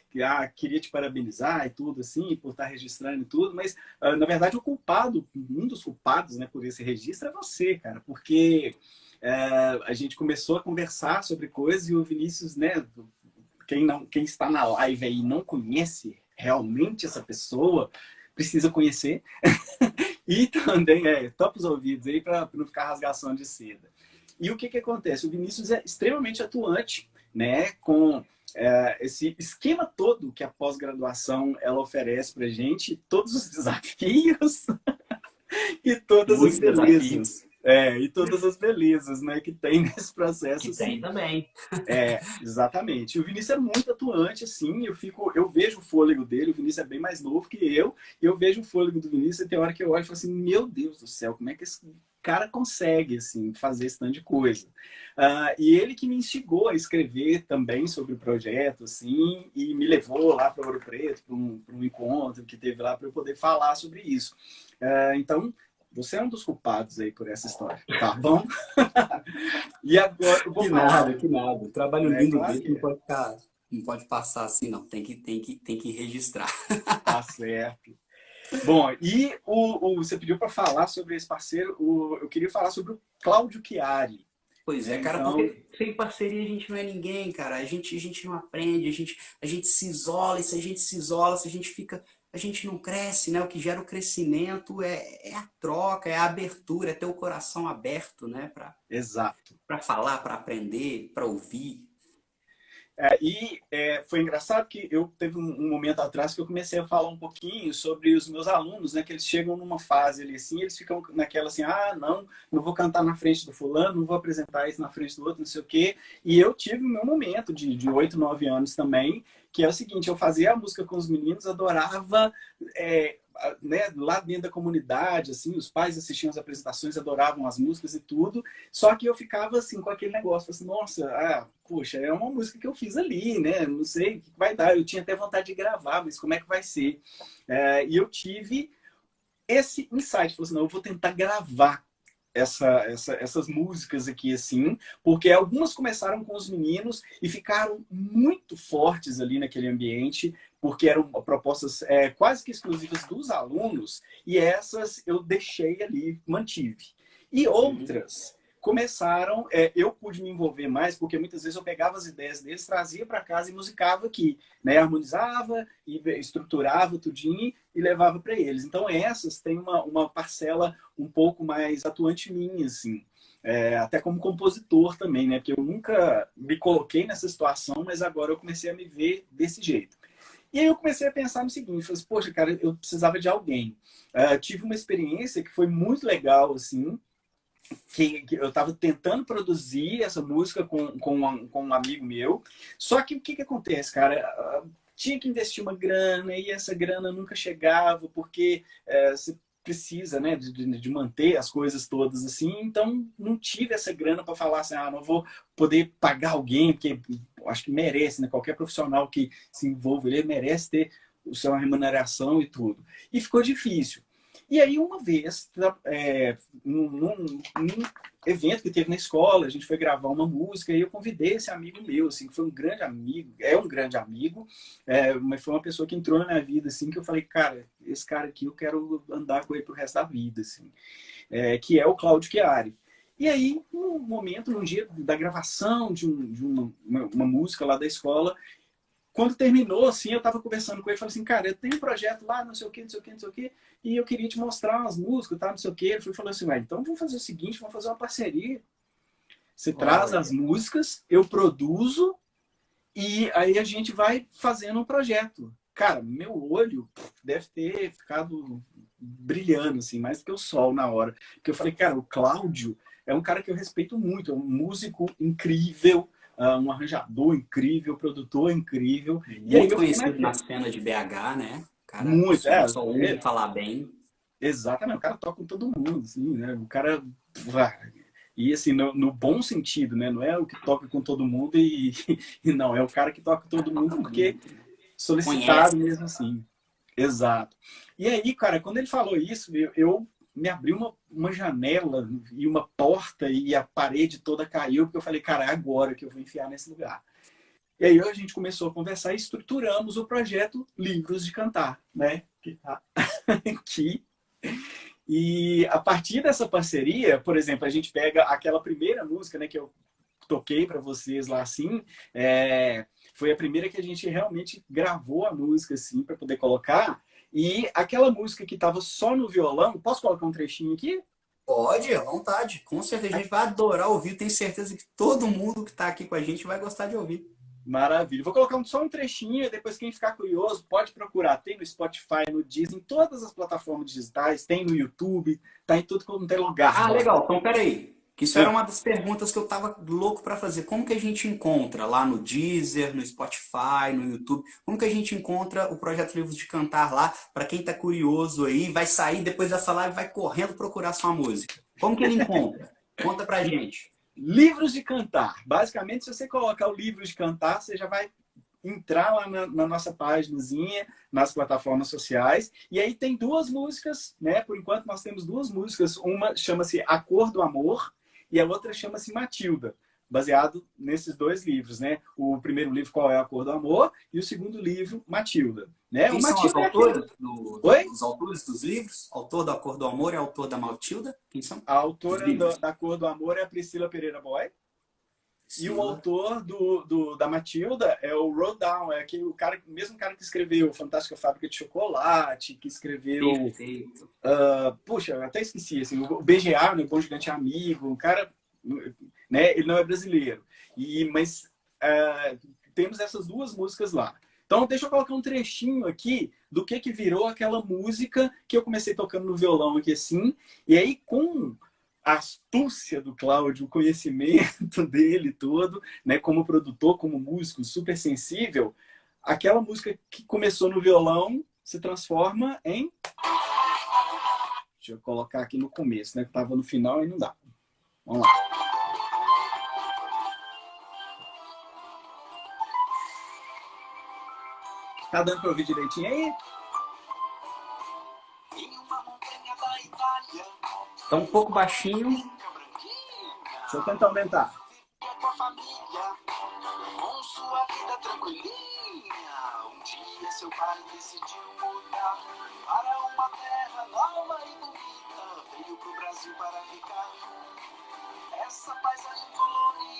que queria te parabenizar e tudo, assim, por estar registrando e tudo, mas, na verdade, um dos culpados, né, por esse registro é você, cara, porque a gente começou a conversar sobre coisas e o Vinícius, né, quem está na live aí e não conhece realmente essa pessoa, precisa conhecer. E também, topa os ouvidos aí para não ficar rasgação de seda. E o que acontece? O Vinícius é extremamente atuante, né, com esse esquema todo que a pós-graduação ela oferece para gente, todos os desafios e todas as
Muitos desafios.
belezas. E todas as belezas, né, que tem nesse processo,
Que tem
assim.
também.
Exatamente. E o Vinícius é muito atuante, assim, eu vejo o fôlego dele, o Vinícius é bem mais novo que eu, e eu vejo o fôlego do Vinícius e tem hora que eu olho e falo assim, meu Deus do céu, como é que esse cara consegue, assim, fazer esse tanto de coisa? E ele que me instigou a escrever também sobre o projeto, assim, e me levou lá para Ouro Preto, para um encontro que teve lá para eu poder falar sobre isso. Então, você é um dos culpados aí por essa história, tá bom? E agora eu vou
Que
falar,
nada, que nada. O trabalho
né?
lindo
Claro
dele
que
não
é.
pode ficar, não pode passar assim, não. Tem que registrar.
Tá certo. Bom, e você pediu para falar sobre esse parceiro, eu queria falar sobre o Cláudio Chiari,
Pois é,
né?
cara,
Então,
porque sem parceria a gente não é ninguém, cara. A gente não aprende, a gente se isola, e se a gente se isola, se a gente fica, a gente não cresce, né? O que gera o crescimento é a troca, é a abertura, é ter o coração aberto, né?
exato.
Pra falar, pra aprender, pra ouvir.
Foi engraçado que eu teve um momento atrás que eu comecei a falar um pouquinho sobre os meus alunos, né? Que eles chegam numa fase ali assim, eles ficam naquela assim, não vou cantar na frente do fulano, não vou apresentar isso na frente do outro, não sei o quê. E eu tive o meu momento de 8, 9 anos também, que é o seguinte, eu fazia a música com os meninos, adorava, né, lá dentro da comunidade, assim, os pais assistiam as apresentações, adoravam as músicas e tudo, só que eu ficava assim com aquele negócio, assim, nossa, poxa, é uma música que eu fiz ali, né? Não sei o que vai dar. Eu tinha até vontade de gravar, mas como é que vai ser? E eu tive esse insight, falei assim, não, eu vou tentar gravar essas músicas aqui, assim, porque algumas começaram com os meninos e ficaram muito fortes ali naquele ambiente, porque eram propostas quase que exclusivas dos alunos, e essas eu deixei ali, mantive. E
Uhum.
outras começaram, eu pude me envolver mais, porque muitas vezes eu pegava as ideias deles, trazia para casa e musicava aqui, né? Harmonizava e estruturava tudinho e levava para eles. Então essas têm uma parcela um pouco mais atuante minha, assim. Até como compositor também, né? Porque eu nunca me coloquei nessa situação, mas agora eu comecei a me ver desse jeito. E aí eu comecei a pensar no seguinte, falei assim, poxa, cara, eu precisava de alguém. Tive uma experiência que foi muito legal, assim, que eu estava tentando produzir essa música com um amigo meu. Só que o que acontece, cara? Tinha que investir uma grana e essa grana nunca chegava, porque você precisa, né, de manter as coisas todas assim. Então, não tive essa grana para falar assim, não vou poder pagar alguém, porque acho que merece, né? Qualquer profissional que se envolva, ele merece ter o seu remuneração e tudo. E ficou difícil. E aí, uma vez, num evento que teve na escola, a gente foi gravar uma música e eu convidei esse amigo meu, assim, que foi um grande amigo, é um grande amigo, mas foi uma pessoa que entrou na minha vida, assim, que eu falei, cara, esse cara aqui eu quero andar com ele pro resto da vida, assim, que é o Cláudio Chiari. E aí, num momento, num dia da gravação de uma música lá da escola, quando terminou, assim, eu tava conversando com ele, falei assim, cara, eu tenho um projeto lá, não sei o que, não sei o que, não sei o que, e eu queria te mostrar umas músicas, tá, não sei o que. Ele falou assim, então vamos fazer o seguinte, vamos fazer uma parceria. Você traz as
Olha,
músicas, eu produzo, e aí a gente vai fazendo um projeto. Cara, meu olho deve ter ficado brilhando, assim, mais do que o sol na hora. Porque eu falei, cara, o Cláudio é um cara que eu respeito muito, é um músico incrível, um arranjador incrível, produtor incrível. E aí
muito
eu fiquei
conhecido na
naquela.
cena de BH, né? Cara, o
Muito,
pessoal só ouve falar bem.
exatamente, o cara toca com todo mundo, assim, né? O cara. E assim, no bom sentido, né? Não é o que toca com todo mundo e não, é o cara que toca com todo mundo
Toca
porque
muito.
solicitado
Conhece.
mesmo assim. Exato. E aí, cara, quando ele falou isso, eu me abri uma janela e uma porta e a parede toda caiu, porque eu falei, cara, é agora que eu vou enfiar nesse lugar. E aí a gente começou a conversar e estruturamos o projeto Livros de Cantar, né? Que tá aqui. E a partir dessa parceria, por exemplo, a gente pega aquela primeira música, né, que eu toquei para vocês lá assim, foi a primeira que a gente realmente gravou a música assim para poder colocar. E aquela música que estava só no violão, posso colocar um trechinho aqui?
Pode, à vontade. Com certeza a gente vai adorar ouvir. Tenho certeza que todo mundo que está aqui com a gente vai gostar de ouvir.
Maravilha. Vou colocar só um trechinho e depois quem ficar curioso pode procurar. Tem no Spotify, no Deezer, em todas as plataformas digitais, tem no YouTube, tá em tudo quanto tem lugar
Ah,
lá.
legal. Então, peraí. Que isso era
Ah,
uma das perguntas que eu tava louco para fazer. Como que a gente encontra lá no Deezer, no Spotify, no YouTube? Como que a gente encontra o Projeto Livros de Cantar lá? Para quem tá curioso aí, vai sair depois dessa live, vai correndo procurar sua música. Como que ele encontra? Conta pra gente.
livros de cantar. Basicamente, se você colocar o livro de cantar, você já vai entrar lá na nossa páginazinha, nas plataformas sociais. E aí tem duas músicas, né? Por enquanto nós temos duas músicas. Uma chama-se A Cor do Amor e a outra chama-se Matilda, baseado nesses dois livros, né? O primeiro livro, Qual é a Cor do Amor? E o segundo livro, Matilda. Né? O
Quem são as
Matilda é aquele...
autoras
Oi?
os autores dos livros? Autor da Cor do Amor e autor da Matilda? Quem são?
A
Dos
autora
livros.
da Cor do Amor é a Priscila Pereira Boy. E o
Priscila.
autor da Matilda é o Roddown, é aquele, o mesmo cara que escreveu Fantástica Fábrica de Chocolate, que escreveu...
Perfeito.
Puxa, eu até esqueci, assim, o BGA, né, o Bom Gigante Amigo, o cara, né, ele não é brasileiro. Mas temos essas duas músicas lá. Então, deixa eu colocar um trechinho aqui do que virou aquela música que eu comecei tocando no violão aqui assim, e aí com a astúcia do Cláudio, o conhecimento dele todo, né, como produtor, como músico super sensível, aquela música que começou no violão se transforma em... Deixa eu colocar aqui no começo, né, que estava no final e não dá. Vamos lá. Tá dando para ouvir direitinho aí?
Tá um pouco baixinho.
Deixa eu tentar aumentar.
Com sua vida tranquilinha, um dia seu pai decidiu mudar para uma terra nova e bonita. Veio pro Brasil para ficar. Essa paisagem colorida.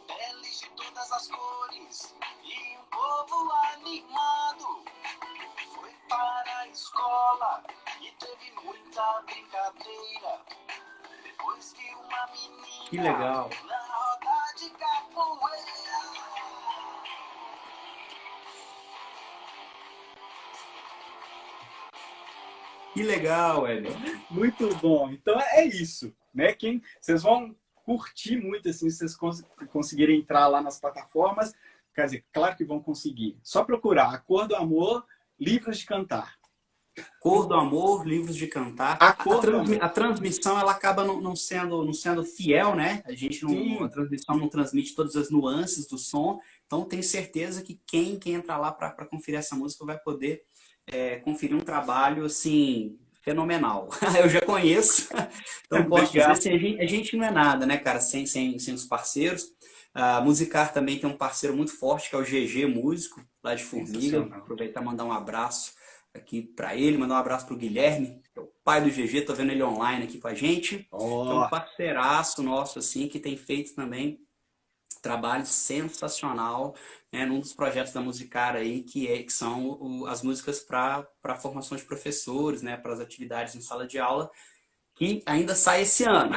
Peles de todas as cores e um povo animado. Foi para a escola e teve muita brincadeira. Depois que uma menina
Que legal.
na roda de capoeira.
Que legal, Hélio.
Muito bom. Então é isso, né? Vocês vão curtir muito assim, se vocês conseguirem entrar lá nas plataformas. Quer dizer, claro que vão conseguir. Só procurar A Cor do Amor, Livros de Cantar.
Cor do Amor, Livros de Cantar.
A Cor do Amor.
A transmissão ela acaba não sendo fiel, né? A gente a transmissão não transmite todas as nuances do som. Então tenho certeza que quem entrar lá para conferir essa música vai poder conferir um trabalho assim fenomenal. Eu já conheço, então posso dizer assim, a gente não é nada, né, cara, sem os parceiros. A Musicar também tem um parceiro muito forte, que é o GG Músico, lá de Formiga. Aproveitar e mandar um abraço aqui para ele, mandar um abraço para o Guilherme, que é o pai do GG, tô vendo ele online aqui com a gente.
Oh.
Que é um parceiraço nosso, assim, que tem feito também trabalho sensacional, né, num dos projetos da Musicar aí, que são as músicas para formação de professores, né, para as atividades em sala de aula, que ainda sai esse ano.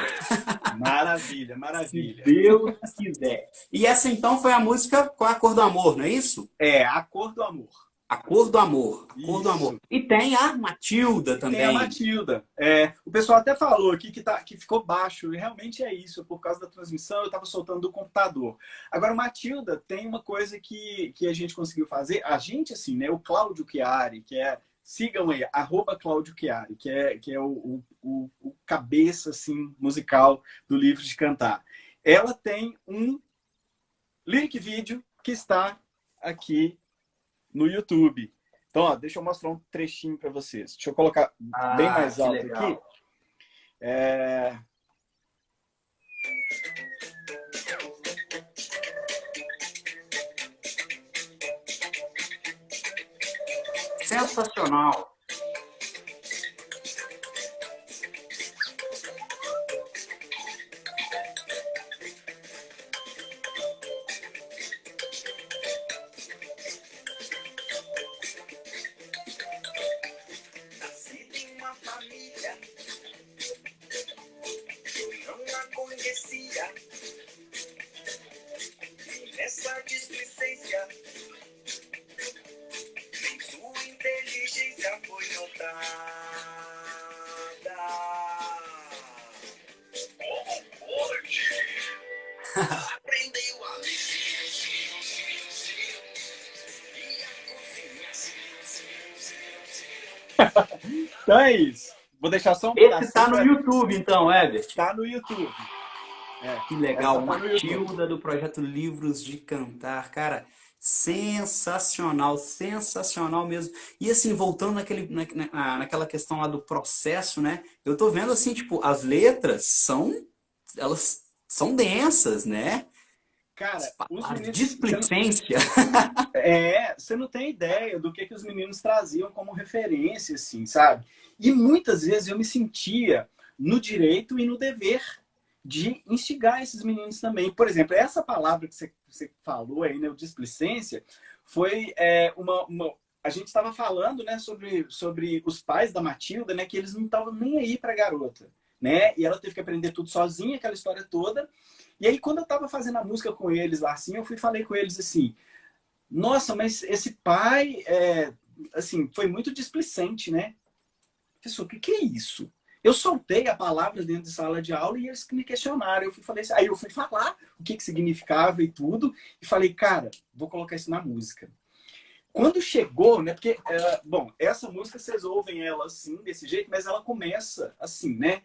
Maravilha, maravilha.
Se Deus quiser. E essa então foi a música com A Cor do Amor, não é isso?
É, A Cor do Amor.
A Cor do Amor. A Cor
Isso.
do Amor. E tem a Matilda também.
Tem a Matilda. O pessoal até falou aqui que ficou baixo, e realmente é isso, por causa da transmissão, eu estava soltando do computador. Agora, Matilda tem uma coisa que a gente conseguiu fazer, a gente, assim, né, o Cláudio Chiari, que é, sigam aí, @Cláudio Chiari, que é o cabeça, assim, musical do Livro de Cantar. Ela tem um lyric vídeo que está aqui no YouTube. Então, ó, deixa eu mostrar um trechinho para vocês. Deixa eu colocar bem mais alto aqui.
Sensacional.
enlouquecia. E nessa displicência, nem sua inteligência foi notada. Como pode? Aprendeu a
Então é isso. Vou deixar só um
Esse
pedacinho.
tá no YouTube, então, Herbert.
Tá no YouTube.
Que legal.
Essa tá no YouTube.
Matilda, do projeto Livros de Cantar. Cara, sensacional, sensacional mesmo. E assim, voltando naquela questão lá do processo, né? Eu tô vendo assim, tipo, as letras elas são densas, né?
Cara, os
A
meninos...
displicência.
Você não tem ideia do que os meninos traziam como referência, assim, sabe? E muitas vezes eu me sentia no direito e no dever de instigar esses meninos também. Por exemplo, essa palavra que você falou aí, né, o displicência, foi a gente estava falando, né, sobre os pais da Matilda, né, que eles não estavam nem aí para a garota, né? E ela teve que aprender tudo sozinha, aquela história toda. E aí, quando eu estava fazendo a música com eles lá, assim, eu falei com eles assim, nossa, mas esse pai, assim, foi muito displicente, né? Pessoal, o que é isso? Eu soltei a palavra dentro de sala de aula e eles me questionaram. Aí eu fui falar o que significava e tudo, e falei, cara, vou colocar isso na música. Quando chegou, né? Porque, bom, essa música vocês ouvem ela assim, desse jeito, mas ela começa assim, né?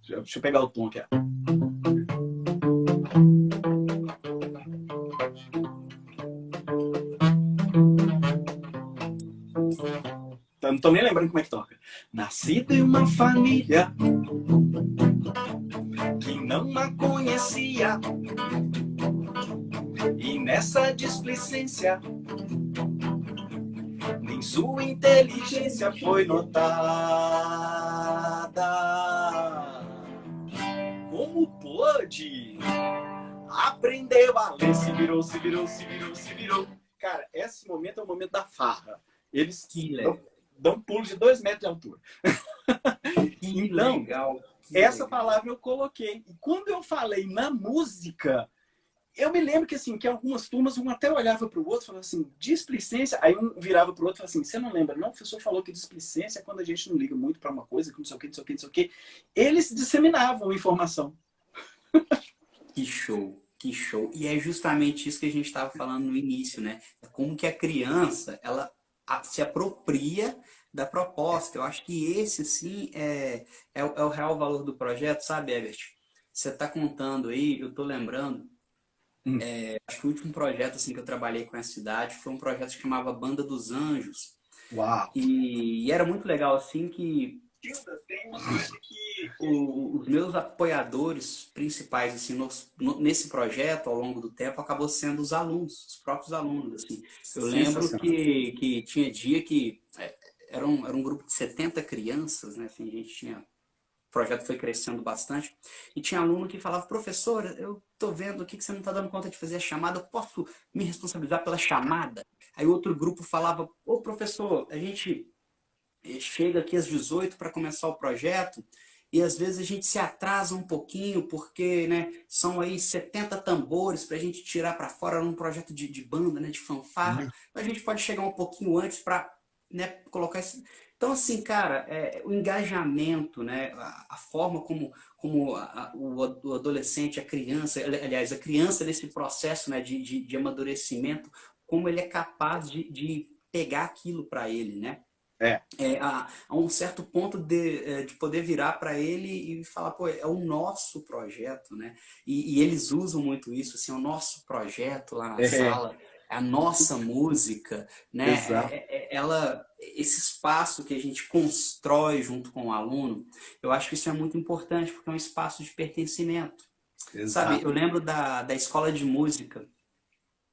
Deixa eu pegar o tom aqui. Não tô nem lembrando como é que toca. Nascido em uma família que não a conhecia, e nessa displicência nem sua inteligência foi notada. Como pôde? Aprendeu a ler, se virou, se virou, se virou, se virou. Cara, esse momento é o momento da farra. Eles dão um pulo de 2 metros de altura. Então,
Legal.
Essa palavra eu coloquei. E quando eu falei na música, eu me lembro que, assim, que algumas turmas, um até olhava para o outro e falava assim, displicência. Aí um virava para o outro e falava assim, você não lembra? Não, o professor falou que displicência é quando a gente não liga muito para uma coisa, que não sei o que, não sei o que, não sei o que. Eles disseminavam informação.
Que show, que show. E é justamente isso que a gente estava falando no início, né? Como que a criança, ela se apropria da proposta. Eu acho que esse, sim, é o real valor do projeto, sabe, Herbert? Você está contando aí, eu estou lembrando, acho que o último projeto assim, que eu trabalhei com essa cidade foi um projeto que chamava Banda dos Anjos.
Uau!
E era muito legal, assim, que
Tem uma coisa que...
os meus apoiadores principais assim, nesse projeto, ao longo do tempo, acabou sendo os alunos, os próprios alunos. Assim. Eu lembro que tinha dia que era um grupo de 70 crianças, né? Assim, o projeto foi crescendo bastante, e tinha aluno que falava, professor, eu tô vendo aqui que você não está dando conta de fazer a chamada, eu posso me responsabilizar pela chamada? Aí outro grupo falava, ô professor, a gente chega aqui às 18 para começar o projeto, e às vezes a gente se atrasa um pouquinho, porque, né, são aí 70 tambores para a gente tirar para fora num projeto de banda, né, de fanfarra. A gente pode chegar um pouquinho antes para, né, colocar isso. Então, assim, cara, o engajamento, né, a forma como o adolescente, a criança, aliás, a criança nesse processo, né, de amadurecimento, como ele é capaz de pegar aquilo para ele, né? A um certo ponto de poder virar para ele e falar, pô, é o nosso projeto, né? E eles usam muito isso, assim, é o nosso projeto lá na sala, é a nossa música, né? Esse espaço que a gente constrói junto com o aluno, eu acho que isso é muito importante, porque é um espaço de pertencimento.
Exato.
Sabe, eu lembro da escola de música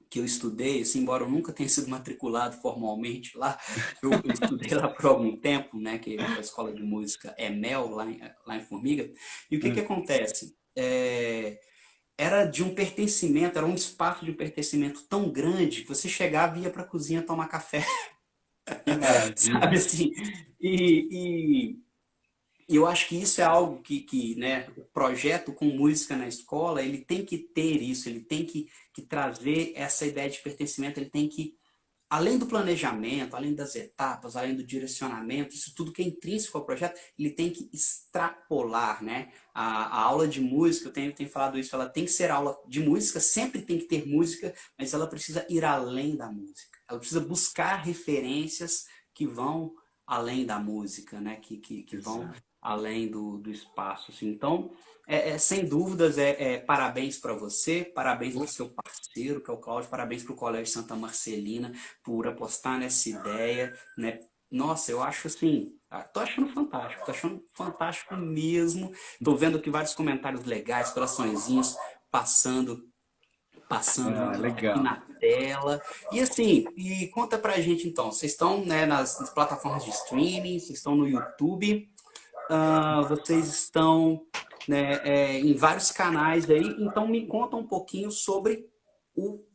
que eu estudei, assim, embora eu nunca tenha sido matriculado formalmente lá, eu estudei lá por algum tempo, né, que a escola de música é Mel, lá em Formiga, e o que acontece? Era de um pertencimento, era um espaço de pertencimento tão grande que você chegava e ia para a cozinha tomar café, sabe assim? E eu acho que isso é algo que, né, o projeto com música na escola, ele tem que ter isso, ele tem que trazer essa ideia de pertencimento, ele tem que, além do planejamento, além das etapas, além do direcionamento, isso tudo que é intrínseco ao projeto, ele tem que extrapolar, né? A aula de música, eu tenho falado isso, ela tem que ser aula de música, sempre tem que ter música, mas ela precisa ir além da música. Ela precisa buscar referências que vão além da música, né? Que vão
Exato.
além do espaço. Assim. Então, sem dúvidas, parabéns para você, parabéns para o seu parceiro, que é o Cláudio, parabéns para o Colégio Santa Marcelina por apostar nessa ideia, né? Nossa, eu acho assim, tô achando fantástico mesmo. Tô vendo aqui vários comentários legais, coraçõezinhos passando
Ah,
aqui
legal.
na tela. E assim, e conta pra gente então, vocês estão, né, nas plataformas de streaming, vocês estão no YouTube, vocês estão, né, em vários canais aí, então me conta um pouquinho sobre o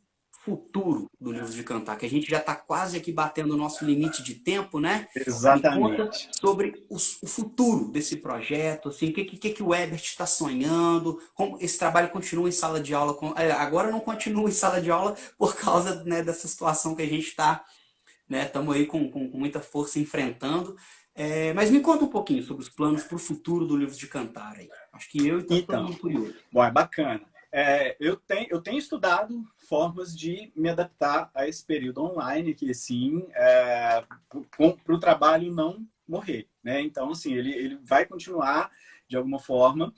futuro do Livro de Cantar, que a gente já está quase aqui batendo o nosso limite de tempo, né? Me conta
Exatamente.
sobre o futuro desse projeto, assim, o que o Ebert está sonhando, como esse trabalho continua em sala de aula, agora não continua em sala de aula por causa, né, dessa situação que a gente está, né, estamos aí com muita força enfrentando. Mas me conta um pouquinho sobre os planos para o futuro do Livro de Cantar aí. Acho que eu e tá todo
Então,
mundo curioso.
bom, é bacana. Eu tenho estudado formas de me adaptar a esse período online, que assim, para o trabalho não morrer, né? Então, assim, ele vai continuar de alguma forma.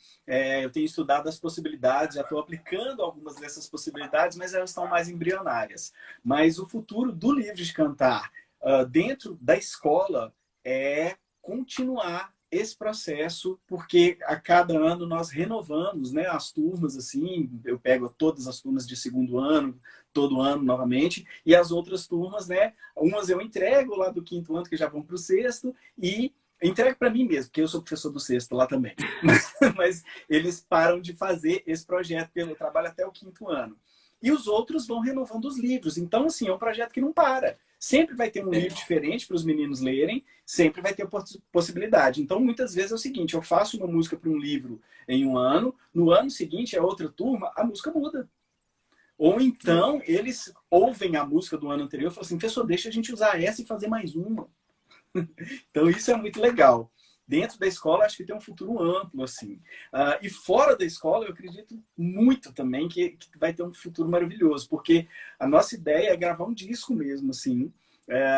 Eu tenho estudado as possibilidades, já estou aplicando algumas dessas possibilidades, mas elas estão mais embrionárias. Mas o futuro do Livro de Cantar dentro da escola é continuar esse processo, porque a cada ano nós renovamos, né, as turmas, assim, eu pego todas as turmas de segundo ano, todo ano novamente, e as outras turmas, né, umas eu entrego lá do quinto ano, que já vão para o sexto, e entrego para mim mesmo, porque eu sou professor do sexto lá também. Mas eles param de fazer esse projeto, pelo trabalho até o quinto ano. E os outros vão renovando os livros. Então, assim, é um projeto que não para. Sempre vai ter um livro diferente para os meninos lerem, sempre vai ter possibilidade. Então, muitas vezes é o seguinte, eu faço uma música para um livro em um ano, no ano seguinte, é outra turma, a música muda. Ou então, eles ouvem a música do ano anterior e falam assim, professor, deixa a gente usar essa e fazer mais uma. Então, isso é muito legal. Dentro da escola, acho que tem um futuro amplo, assim. E fora da escola, eu acredito muito também que vai ter um futuro maravilhoso, porque a nossa ideia é gravar um disco mesmo, assim,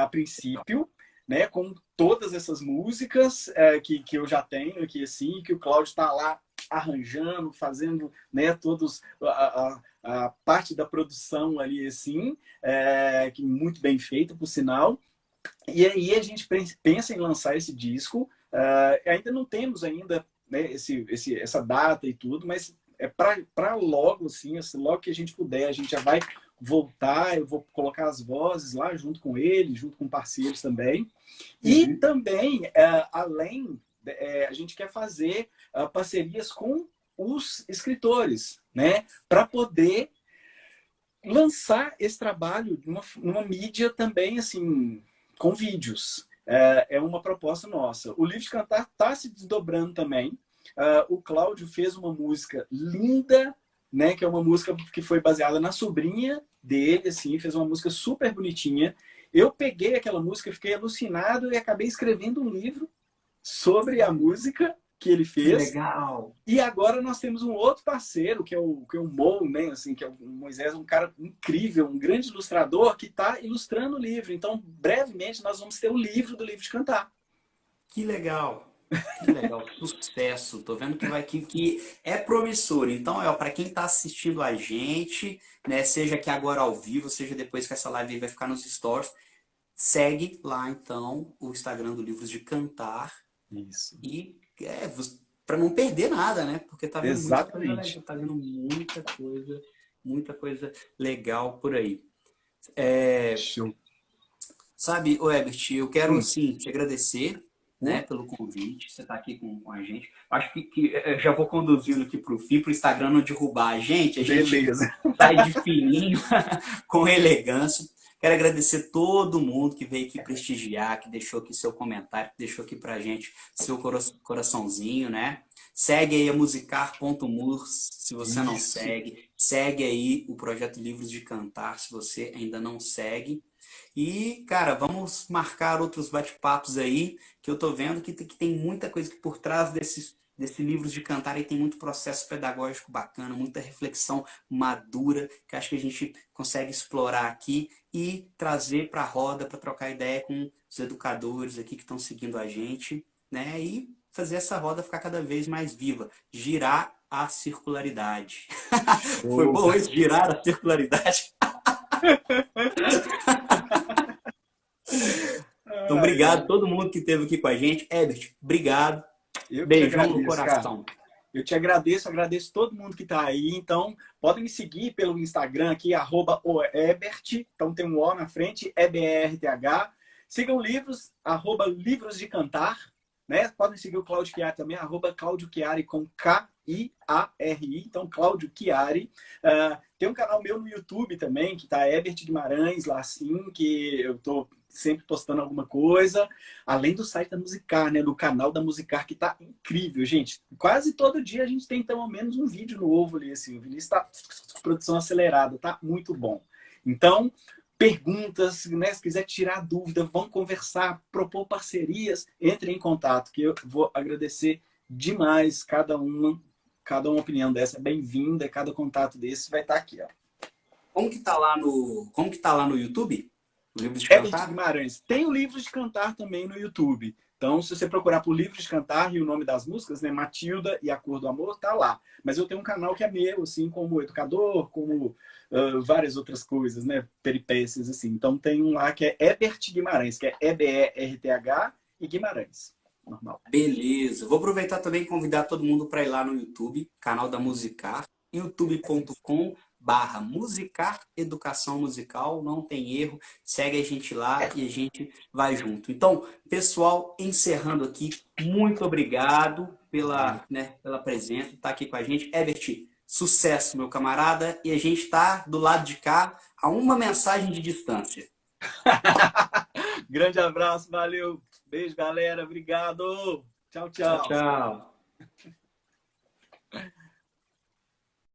a princípio, né, com todas essas músicas que eu já tenho aqui, assim, que o Cláudio está lá arranjando, fazendo, né, todos a parte da produção ali, assim, que muito bem feita, por sinal. E aí a gente pensa em lançar esse disco. Ainda não temos ainda, né, essa data e tudo, mas é para logo, assim, logo que a gente puder, a gente já vai voltar, eu vou colocar as vozes lá junto com ele, junto com parceiros também. E também, além, a gente quer fazer parcerias com os escritores, né, para poder lançar esse trabalho numa mídia também, assim, com vídeos. É uma proposta nossa. O Livro de Cantar está se desdobrando também. O Cláudio fez uma música linda, né, que é uma música que foi baseada na sobrinha dele, assim, fez uma música super bonitinha. Eu peguei aquela música, fiquei alucinado e acabei escrevendo um livro sobre a música que ele
Que
fez.
legal!
E agora nós temos um outro parceiro, que é o Mo, né? Assim, que é o Moisés, um cara incrível, um grande ilustrador, que está ilustrando o livro. Então, brevemente, nós vamos ter o livro do Livro de Cantar.
Que legal! Que legal, sucesso. Tô vendo que é promissor. Então, para quem está assistindo a gente, né, seja aqui agora ao vivo, seja depois que essa live vai ficar nos stories, segue lá então o Instagram do Livros de Cantar
Isso.
e para não perder nada, né? Porque tá vendo muita coisa
Exatamente.
legal, tá vendo muita coisa legal por aí.
Show.
Sabe, ô Ebert, eu quero
Hum.
assim te agradecer, né, pelo convite, você tá aqui com a gente. Acho que eu já vou conduzindo aqui pro fim, pro Instagram não derrubar a gente
Beleza.
sai de fininho, com elegância. Quero agradecer todo mundo que veio aqui prestigiar, que deixou aqui seu comentário, que deixou aqui pra gente seu coraçãozinho, né? Segue aí a musicar.murs, se você não
Isso.
segue. Segue aí o projeto Livros de Cantar, se você ainda não segue. E, cara, vamos marcar outros bate-papos aí, que eu tô vendo que tem muita coisa que por trás desse livros de cantar aí tem muito processo pedagógico bacana, muita reflexão madura, que acho que a gente consegue explorar aqui e trazer para a roda, para trocar ideia com os educadores aqui que estão seguindo a gente, né? E fazer essa roda ficar cada vez mais viva, girar a circularidade. Foi
Show.
bom isso, girar a circularidade? Então,
Ai,
obrigado a
ai.
todo mundo que esteve aqui com a gente. Herbert, obrigado.
Eu que te
Beijão no
agradeço, cara.
coração.
Eu te agradeço, agradeço todo mundo que está aí. Então, podem me seguir pelo Instagram aqui, @oebert. Então, tem um O na frente, EBRTH. Sigam livros, @livros de cantar. Né? Podem seguir o Cláudio Chiari também, @Cláudio Chiari com Kiari. Então, Cláudio Chiari. Tem um canal meu no YouTube também, que tá Herbert Guimarães, lá assim, que eu tô sempre postando alguma coisa. Além do site da Musicar, né? Do canal da Musicar, que tá incrível, gente. Quase todo dia a gente tem, pelo menos, um vídeo novo ali, assim. O Vinícius tá produção acelerada, tá muito bom. Então, perguntas, né? Se quiser tirar dúvida, vão conversar, propor parcerias, entre em contato, que eu vou agradecer demais cada uma opinião dessa é bem-vinda, cada contato desse vai estar aqui, ó.
Como que tá lá no YouTube? O livro de
Herbert
cantar?
Guimarães. Tem o Livro de Cantar também no YouTube. Então, se você procurar por Livro de Cantar e o nome das músicas, né, Matilda e A Cor do Amor, tá lá. Mas eu tenho um canal que é meu, assim, como educador, como várias outras coisas, né, peripécias, assim. Então, tem um lá que é Herbert Guimarães, que é EBERTH e Guimarães. Normal.
Beleza. Vou aproveitar também e convidar todo mundo para ir lá no YouTube, canal da Musicar, youtube.com/Musicar Educação Musical, não tem erro, segue a gente lá e a gente vai junto. Então, pessoal, encerrando aqui, muito obrigado pela presença, estar aqui com a gente. Herbert, sucesso, meu camarada, e a gente está do lado de cá a uma mensagem de distância.
Grande abraço, valeu. Beijo, galera. Obrigado. Tchau,
Tchau,
tchau.
tchau.